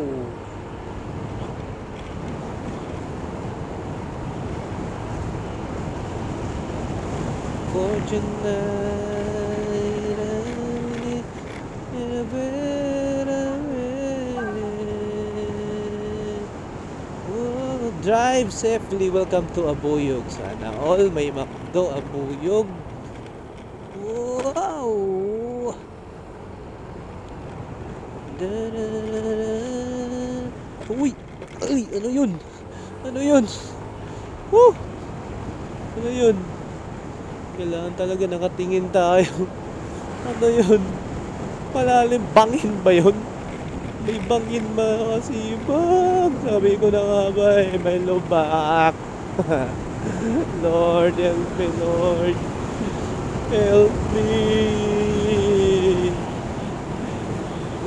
Drive safely. Welcome to Abuyog. Sana all may McDo Abuyog. Wow! Uy! Ay! Ano yun? Ano yun? Woo! Ano yun? Kailangan talaga nakatingin tayo. Ano yun? Malalim. Bangin ba yun? May bangin, mga kasipag. Sabi ko na nga ba may lubak. Lord, help me, Lord. Help me.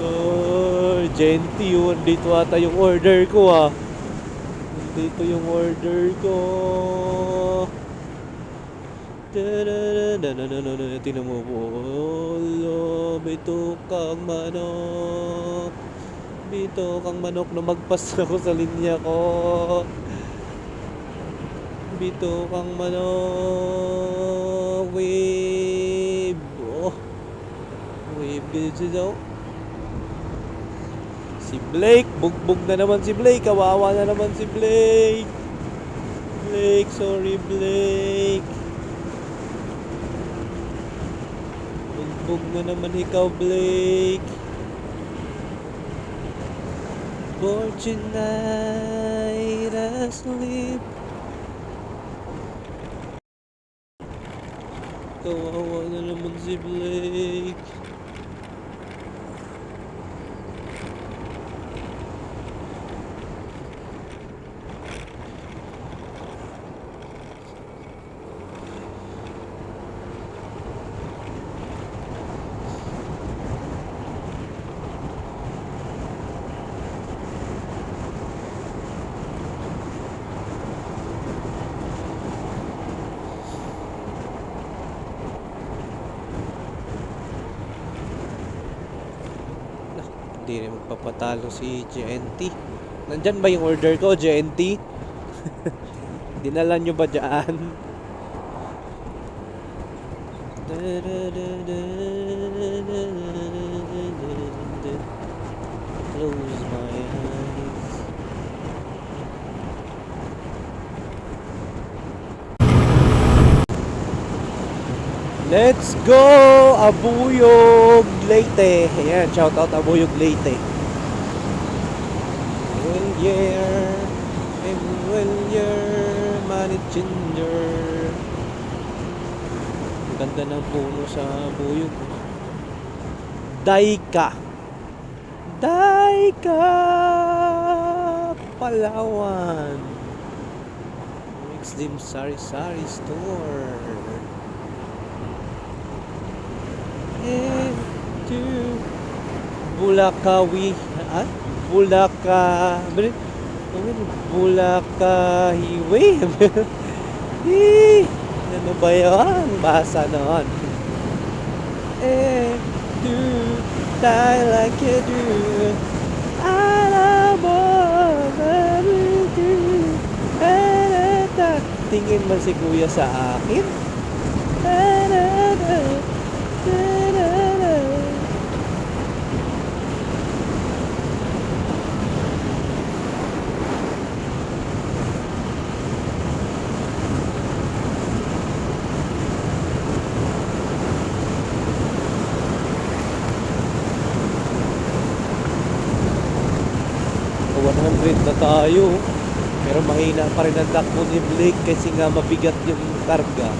Lord, Genti, dito ata yung order ko Dito yung order ko. Tinan mo po. Bitukang manok. Bitukang manok, lumagpas ako sa linya ko. Bitukang manok. Wave. Wave dito. Si Blake, bugbog na naman si Blake. Kawawa na naman si Blake. Blake, sorry Blake. Bugbog na naman ikaw, Blake. For tonight I sleep. Kawawa na naman si Blake. Hindi rin magpapatalo si JNT. Nandyan ba yung order ko, JNT? Dinala nyo ba dyan? Close my eyes. Let's go! Abuyog Leyte. Ayan, shout out Abuyog Leyte. Well, yeah. Well, yeah. Money changer. Ang ganda ng puno sa Abuyog. Daika. Daika! Palawan. Muslim Sari-Sari Store. To Bulakawi at Bulaka Highway. Ano ba yun? Basa noon. To die like you do. Tingin man si kuya sa akin. 100 na tayo. Pero mahina pa rin ang takbo ni Blake kasi nga mabigat yung karga.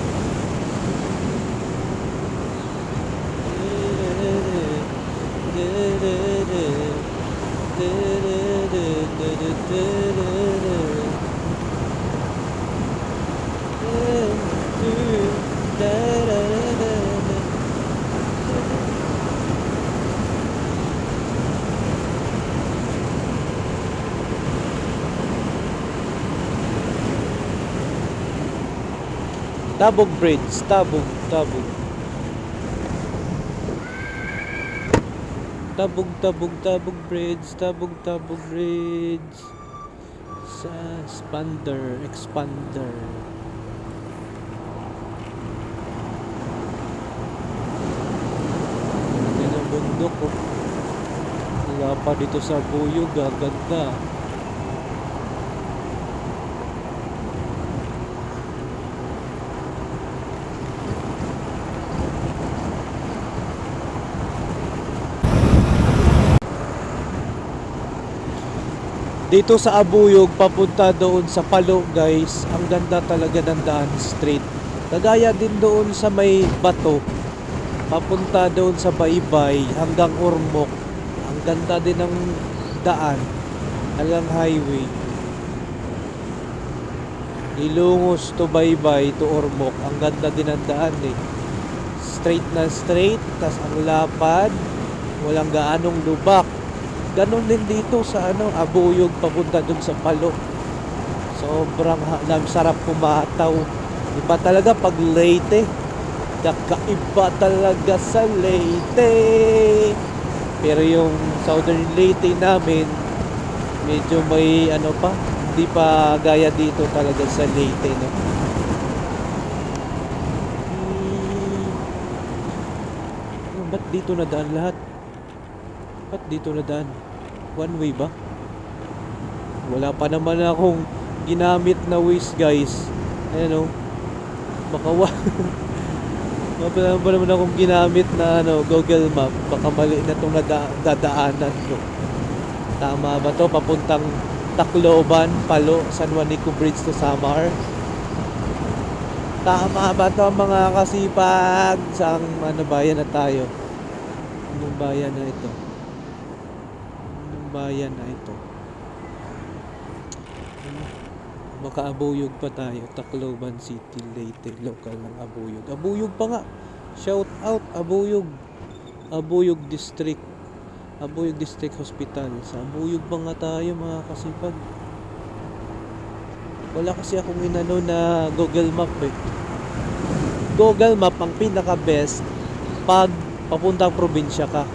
Tabog Bridge, Tabog Bridge, Tabog Bridge. Sa expander. Yan ang bundok ko. Wala pa dito sa Buyog, gaganda. Dito sa Abuyog, papunta doon sa Palo, guys. Ang ganda talaga ng daan, straight. Kagaya din doon sa may bato. Papunta doon sa Baybay hanggang Ormoc. Ang ganda din ng daan. Hanggang highway. Ilungos to Baybay to Ormoc. Ang ganda din ng daan eh. Straight na straight. Tas ang lapad. Walang gaanong lubak. Ganon din dito sa Abuyog papunta dun sa Palo. Sobrang sarap kumataw. Iba talaga pag Leyte. Kakaiba talaga sa Leyte. Pero yung Southern Leyte namin, medyo may pa, hindi pa gaya dito talaga sa Leyte, no? Ba't dito nadaan lahat? Ba't dito nadaan? One way ba? Wala pa naman akong ginamit na Waze, guys. Ayan o. Baka wala pa naman akong ginamit na Google Map. Baka mali na itong dadaanan ko. Tama ba to? Papuntang Tacloban, Palo, San Juanico Bridge to Samar. Tama ba to mga kasipag? Saang bayan na tayo? Anong bayan na ito? Bayan na ito. Baka Abuyog pa tayo. Tacloban City, Leyte. Local ng Abuyog. Abuyog pa nga. Shout out Abuyog. Abuyog District. Abuyog District Hospital. Sa Abuyog pa nga tayo mga kasipag. Wala kasi akong inano na Google Map eh. Google Map ang pinaka best pag papuntang probinsya ka.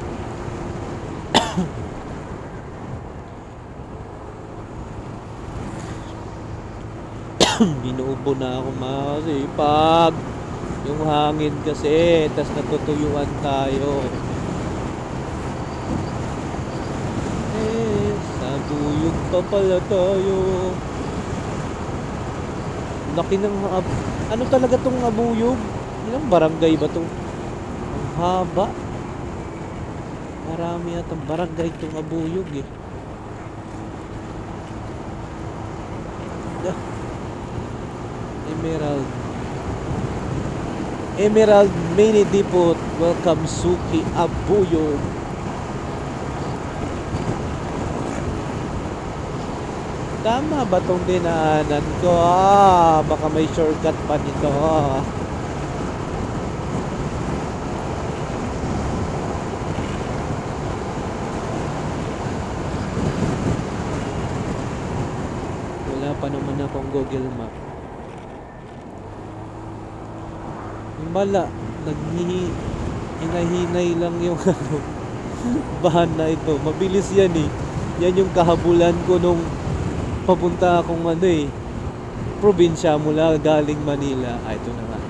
Binuubo na ako mga kasipag. Yung hangin kasi, tas natutuyuan tayo. Sa duyog pa pala tayo. Laki ng ano talaga tong Abuyog? Ilang barangay ba to? Ang haba. Marami yatang barangay tong Abuyog eh. Ah, Emerald. Emerald Mini Depot. Welcome Suki Abuyog. Tama ba tong dinaanan ko? Baka may shortcut pa nito. Wala pa naman akong Google Map. Mala, hinahinay lang yung bahan na ito. Mabilis yan eh. Yan yung kahabulan ko nung papunta akong probinsya mula galing Manila. Ito naman.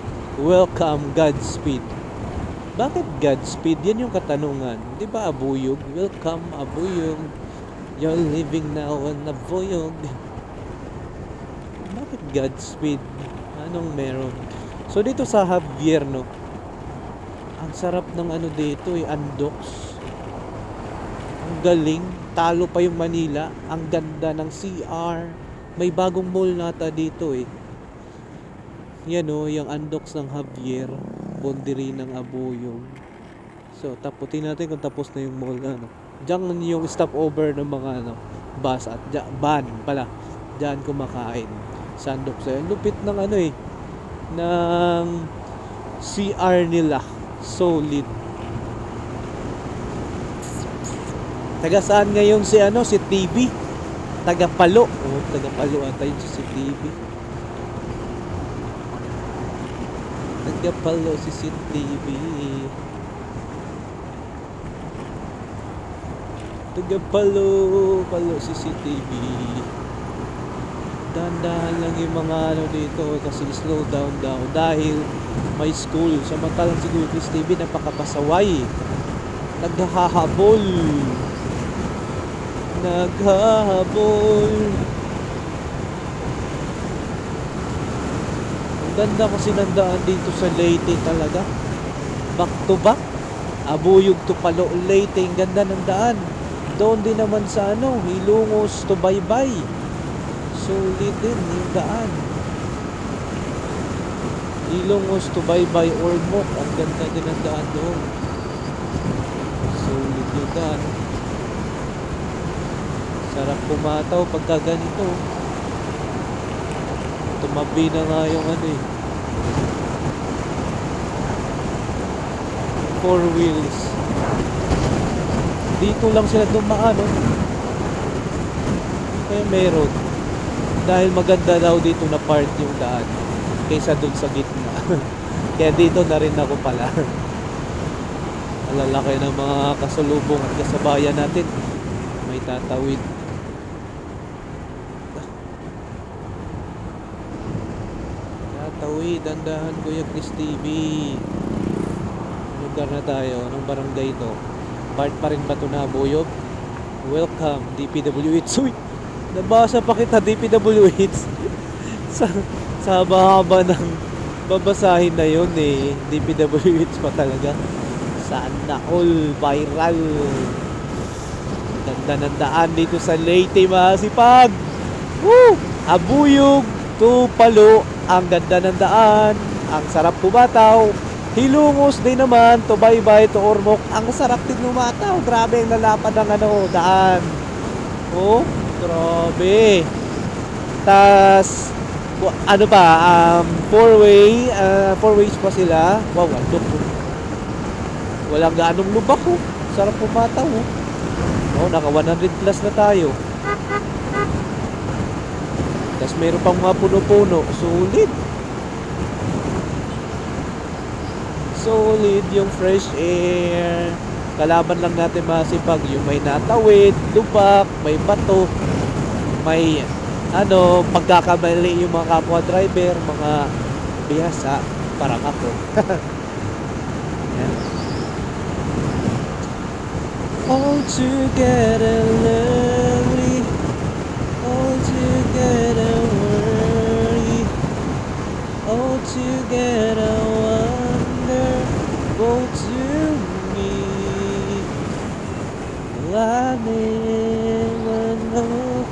Welcome Godspeed. Bakit Godspeed? Yan yung katanungan. Di ba Abuyog? Welcome Abuyog. You're living now on Abuyog. Bakit Godspeed? Anong meron? So dito sa Javier, no, ang sarap ng dito Andox. Ang galing. Talo pa yung Manila. Ang ganda ng CR. May bagong mall nata dito Yan yung Andox ng Javier. Boundary ng Abuyog. So taputin natin kung tapos na yung mall Diyan yung stopover ng mga bus at van pala. Diyan kumakain. Sa Andox. Lupit ng ng CR nila. Solid. Taga saan ngayon si TV? Taga Palo. Taga Palo ata yun si TV. Taga Palo si TV. Taga Palo si TV. Dahan-dahan lang yung mga dito kasi slow down daw dahil may school. Samantalang si Chris TV napakapasaway. Naghahabol. Ang ganda kasi ng daan dito sa Leyte talaga. Back to back. Abuyog to Palo, Leyte. Ang ganda ng daan. Doon din naman sa Ilongos to Baybay. Sulit din yung daan. Ilongos to Baybay Ormoc. Ang ganda din ang daan doon. Sulit yung daan. Sarap pumataw pagka ganito. Tumabi na nga yung four wheels. Dito lang sila dumaan Kaya meron. Dahil maganda daw dito na part yung daan kaysa dun sa gitna. Kaya dito na rin ako pala. Malalaki ng mga kasalubong at kasabayan natin. May tatawid. Dandahan Kuya Chris TV. Lugar na tayo. Anong barangay ito? Part pa rin ba ito na Abuyog? Welcome DPWH. Uy! Nabasa pa kita DPWH. sa haba-haba ng babasahin na yun DPWH pa talaga. Sana all viral. Ganda ng daan dito sa Leyte mga sipag. Woo! Abuyog to Palo. Ang ganda ng daan. Ang sarap pumataw. Hilungos din naman to Baybay to Ormoc. Ang sarap din lumataw. Grabe ang lalapad ng daan. Grabe. Tas four ways pa sila. Wow, walang ganong lubak sarap pumataw naka 100 plus na tayo. Tas meron pang mga puno-puno. Solid yung fresh air. Kalaban lang natin masipag yung may natawid, lubak, may bato, may pagkakamali yung mga kapwa driver, mga bihasa, parang ako. Yan. All together lovely, all together worthy, all together wonderful to me. I never know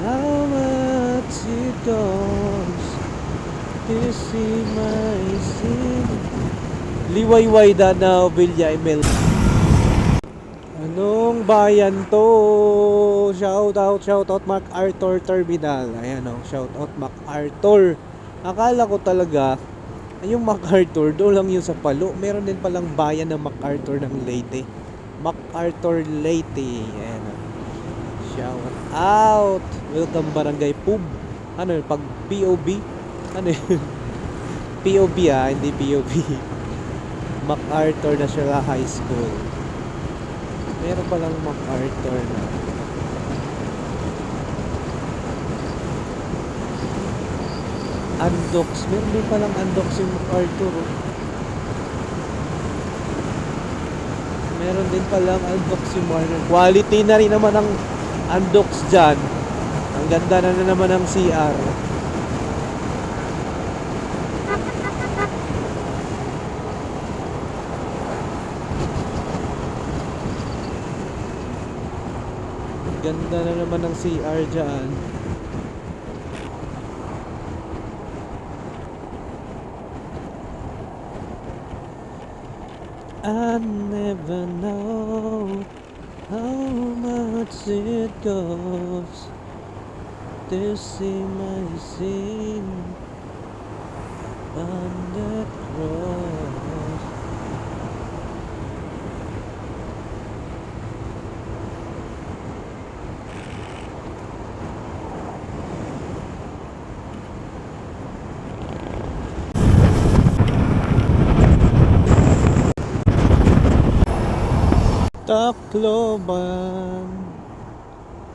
how much it costs to see my sin. Liwayway Danao, Villa Emil. Anong bayan to? Shout out MacArthur Terminal. Ayan o, shout out MacArthur. Akala ko talaga yung MacArthur doon lang yun sa Palo. Meron din palang bayan ng MacArthur ng Leyte. MacArthur Leyte. Ayan o. Shout out. Welcome Barangay Pub. Ano yun? Pag POB? Ano yun? POB hindi POB. MacArthur National High School. Meron palang MacArthur na. Andox. Meron din palang Andox yung MacArthur. Oh. Meron din palang Andox yung MacArthur. Quality na rin naman ang Andox dyan. Ang ganda na naman ng CR. Ganda na naman ng CR dyan. I never know how much it costs to see my sin on the cross. Tacloban,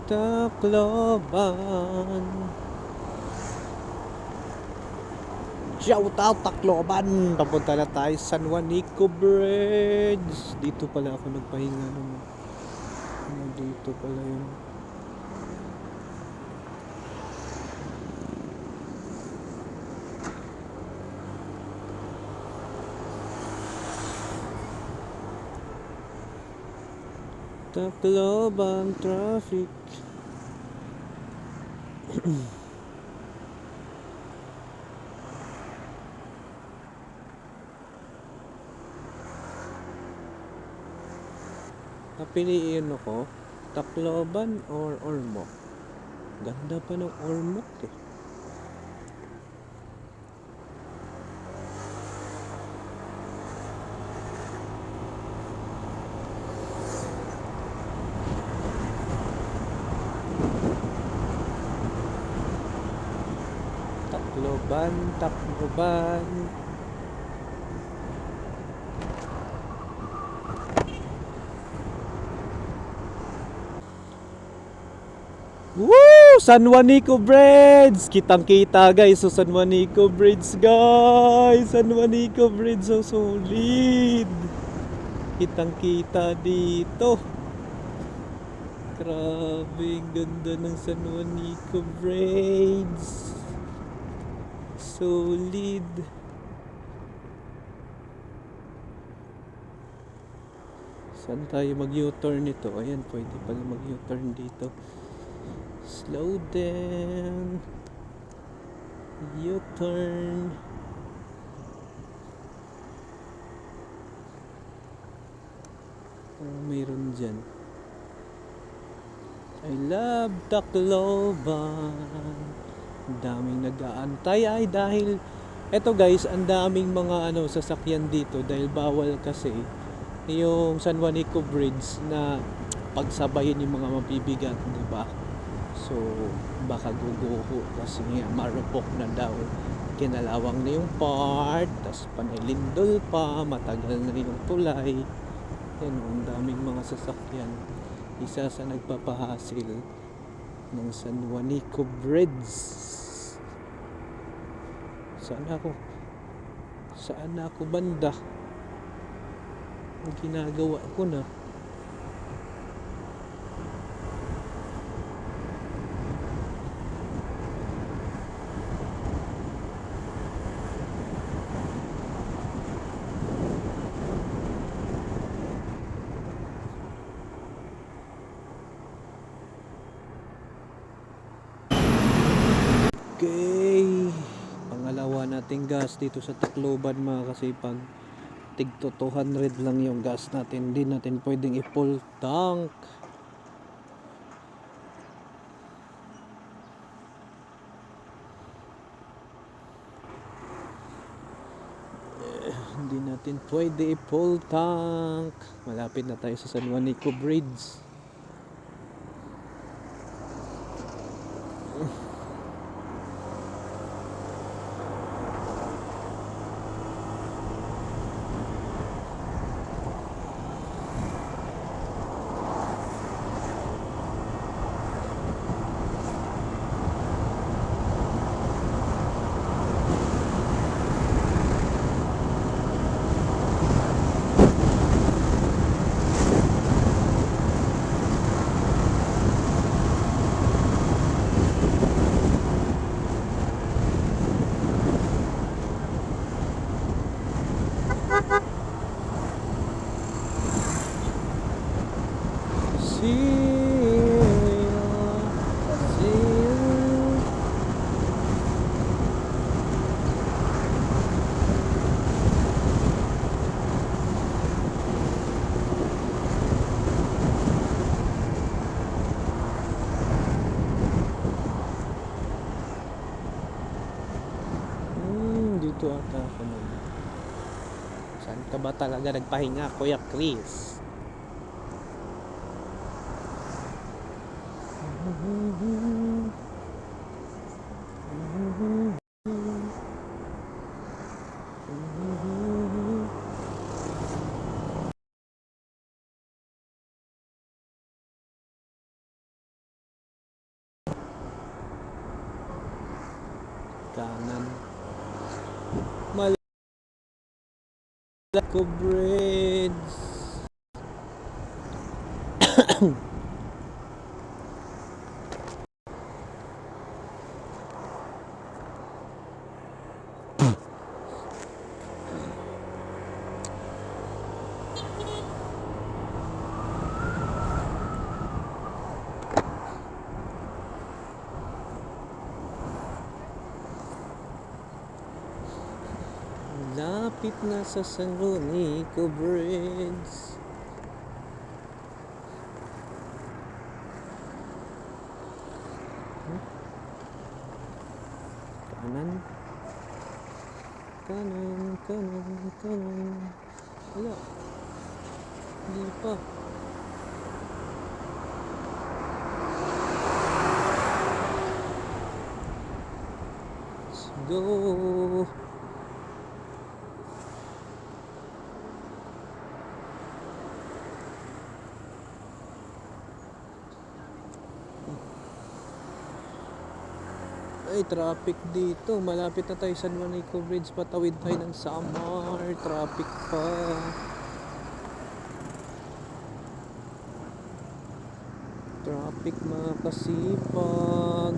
Tacloban. Shout out Tacloban. Papunta na tayo San Juanico Bridge. Dito pala ako nagpahinga naman. Dito pala yun. Tacloban traffic. Napiliin ako, Tacloban or Ormoc. Ganda pa ng Ormoc eh. Tacloban. Woo! San Juanico Bridge! Kitang-kita guys, so San Juanico Bridge guys! San Juanico Bridge, so solid! Kitang-kita dito. Grabe, ganda ng San Juanico Bridge. Solid. Saan tayo mag-U-turn nito? Ayan, pwede pala mag-U-turn dito. Slow down. U-turn. Mayroon dyan. I love Tacloban. Daming nag-aantay ay dahil eto guys, ang daming mga sasakyan dito dahil bawal kasi yung San Juanico Bridge na pagsabayin yung mga mabibigat, di ba? So baka guguho kasi nga marupok na daw, kinalawang na yung part, tas panilindol pa, matagal na yung tulay. Yan, ang daming mga sasakyan, isa sa nagpapahasil ng San Juanico Bridge. Saan ako banda? Ang ginagawa ko na. Okay, pangalawa nating gas dito sa Tacloban mga kasipag. Tigto 200 lang yung gas natin, hindi natin pwedeng i-full tank. Hindi natin pwede i-full tank. Malapit na tayo sa San Juanico Bridge. Dito ata ako nun. Saan ka ba talaga nagpahinga, Kuya Chris? Kanan. Malako Bridge. Lapit na sa San Juanico Bridge. Kanan. Wala. Hindi pa. Let's go. Ay, traffic dito. Malapit na tayo sa San Juanico Bridge. Patawid tayo ng Samar. Traffic pa. Traffic mga kasipag.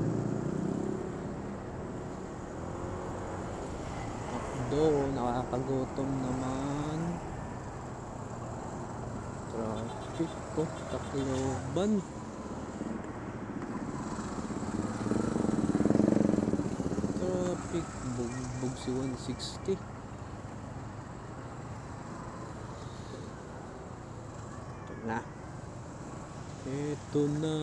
Akdo, nakakagutom naman. Traffic ko. Tacloban. Bugbog si 160. Ito na.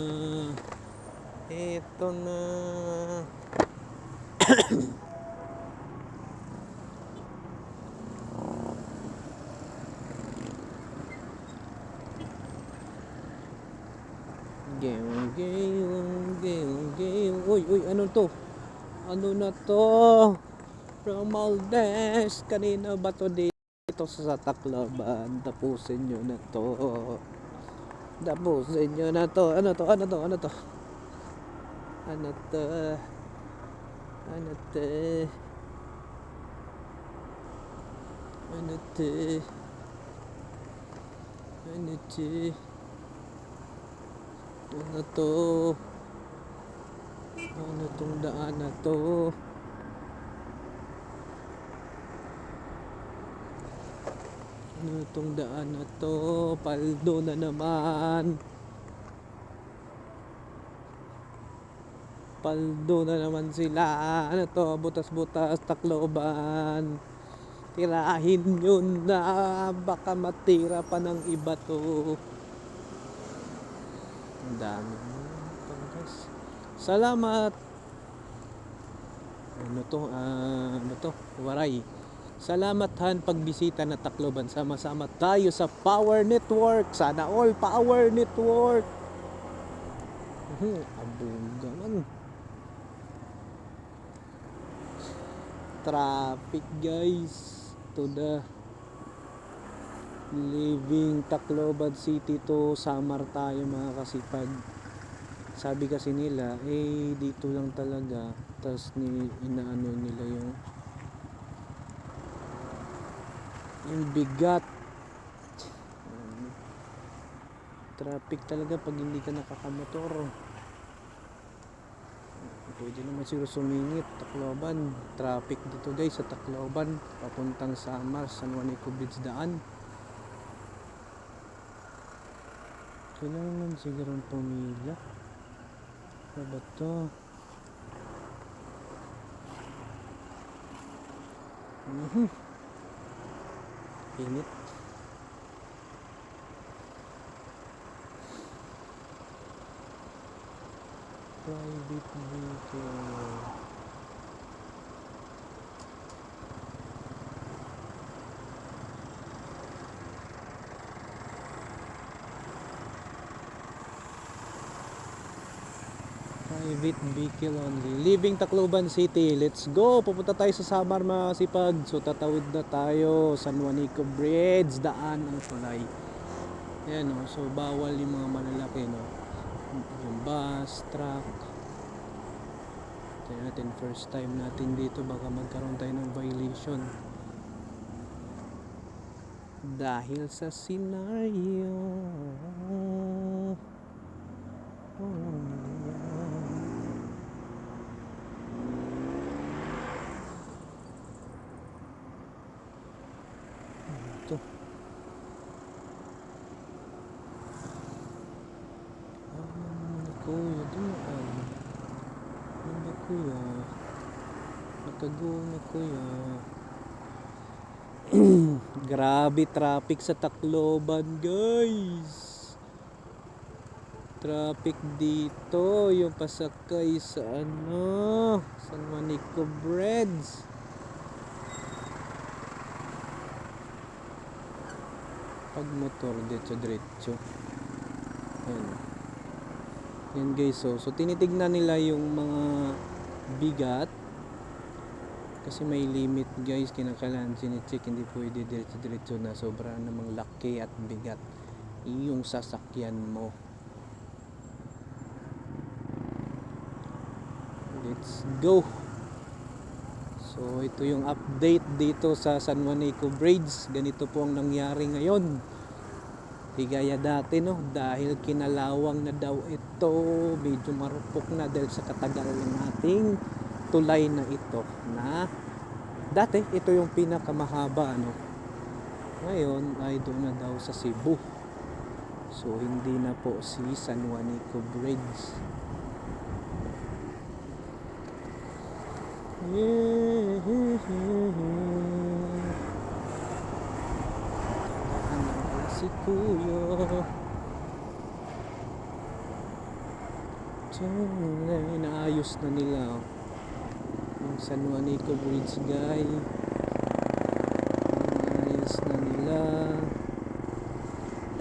Uy, ano to? Ano na to? Romualdez, kanina ba to dito sa Tacloban? Tapusin nyo na to. Ano to? Ano to? Ano to? Ano to? Ano to? Ano to? Ano tong daan na to? Ano tong daan na to? Paldo na naman. Paldo na naman sila. Ano to? Butas-butas, Tacloban. Tirahin yun na. Baka matira pa ng iba to. Ang dami mo. Salamat. Ano to? Waray. Salamat Han pagbisita na Tacloban. Sama-sama tayo sa Power Network. Sana all Power Network. Abong gaman. Traffic guys. To the leaving Tacloban City to Samar tayo mga kasipag. Sabi kasi nila dito lang talaga. Tapos inaano nila yung bigat. Traffic talaga pag hindi ka nakakamotor. Pwede naman siguro sumingit. Tacloban, traffic dito guys sa Tacloban papuntang Samar, San Juanico Bridge daan. Kailangan naman siguro pumila. Ano ba to? Init. Private vehicle. Private vehicle only. Leaving Tacloban City. Let's go. Pupunta tayo sa Samar mga sipag. So tatawid na tayo. San Juanico Bridge. Daan ang tulay. Ayan o. So bawal yung mga malalaki no. Yung bus, truck. Tignan natin. First time natin dito. Baka magkaroon tayo ng violation. Dahil sa senaryo. Ito. Kuya, dumaan. Ano ba kuya? Nakago na kuya. Grabe traffic sa Tacloban guys. Traffic dito. Yung pasakay sa San Juanico Bridge. Pag motor diretso. Ayan. Yan guys, so tinitignan nila yung mga bigat kasi may limit guys, kinakailangan sine-check, hindi pwede diretso na sobra namang laki at bigat yung sasakyan mo. Let's go. So ito yung update dito sa San Juanico Bridge. Ganito po ang nangyari ngayon. Di gaya dati no, dahil kinalawang na daw ito, medyo marupok na dahil sa katagal ng ating tulay na ito na dati ito yung pinakamahaba no. Ngayon ay doon na daw sa Cebu. So hindi na po si San Juanico Bridge. Si Kuya inaayos na nila yung San Juanico Bridge guy. Inaayos na nila.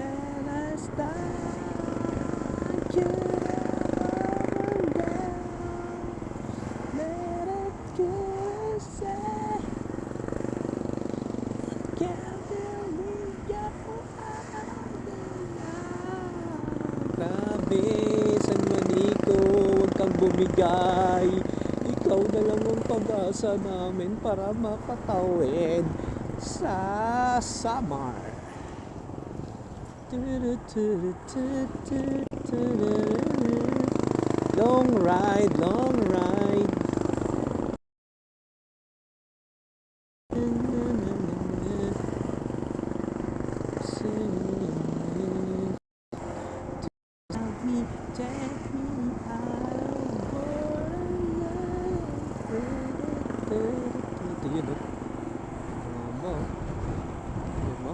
Let us thank you down. Let it go say can't believe you. Grabe, San Juanico, huwag kang bumigay. Ikaw na lang ang pag-asa namin para makatawid sa summer. Long ride, long ride. Ito yun, no? Mo. Yun mo.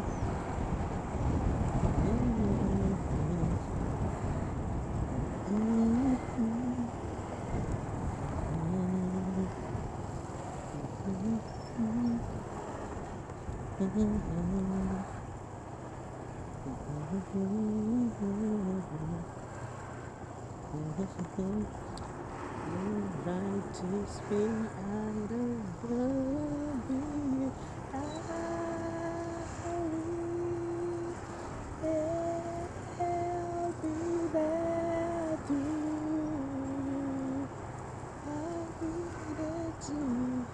Right to spin out of love you. I'll be there through. I'll be there too.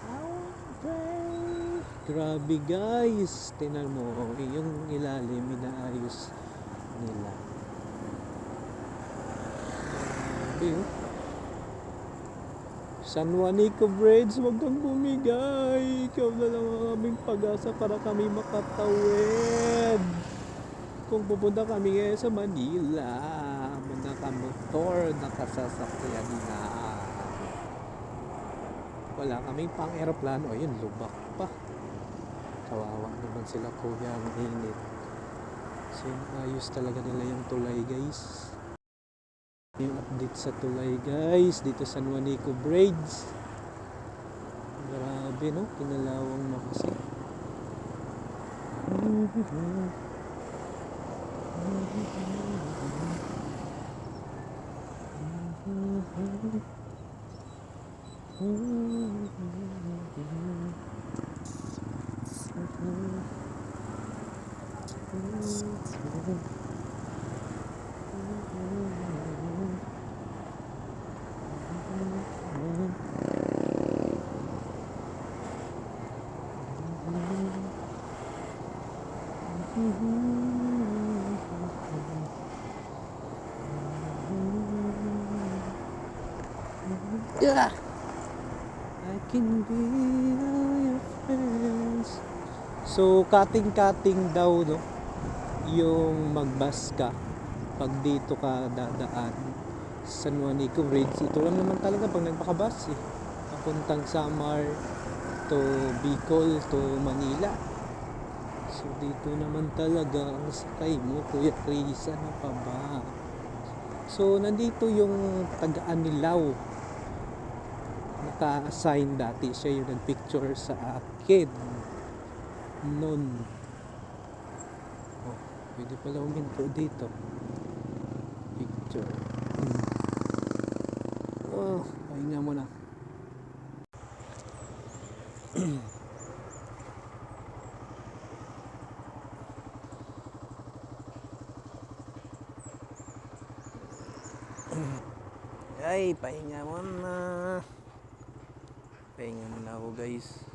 I won't pray. Grabe guys, tingnan mo yung ilalim inaayos nila. Grabe oh. San Juanico Bridge, wag kang bumigay. Ikaw na lang ang aming pag-asa para kami makatawid. Kung pupunta kami ngayon sa Manila, nakamotor, nakasasakyan na. Wala kaming pang aeroplano. Ayun, lubak pa. Kawawa naman sila kuya, ang init. So, ayos talaga nila yung tulay guys. Yung update sa tulay guys dito sa San Juanico Bridge. Grabe no, kinalawang na kasi. Yeah. I can be all your friends. So, cutting daw, no? Yung magbus ka pag dito ka dadaan sa San Juanico Bridge. Ito lang naman talaga pag nagpakabus eh. Papuntang Samar to Bicol to Manila. So, dito naman talaga ang sakay mo, Kuya Chris. Ano pa ba? So, nandito yung taga-Anilaw. Naka-assign dati siya yung nagpicture sa akin noon. Oh, pwede pala uminto dito. Picture. Oh, pahinga mo na. Ay, pahinga mo na. Pahinga muna ako guys.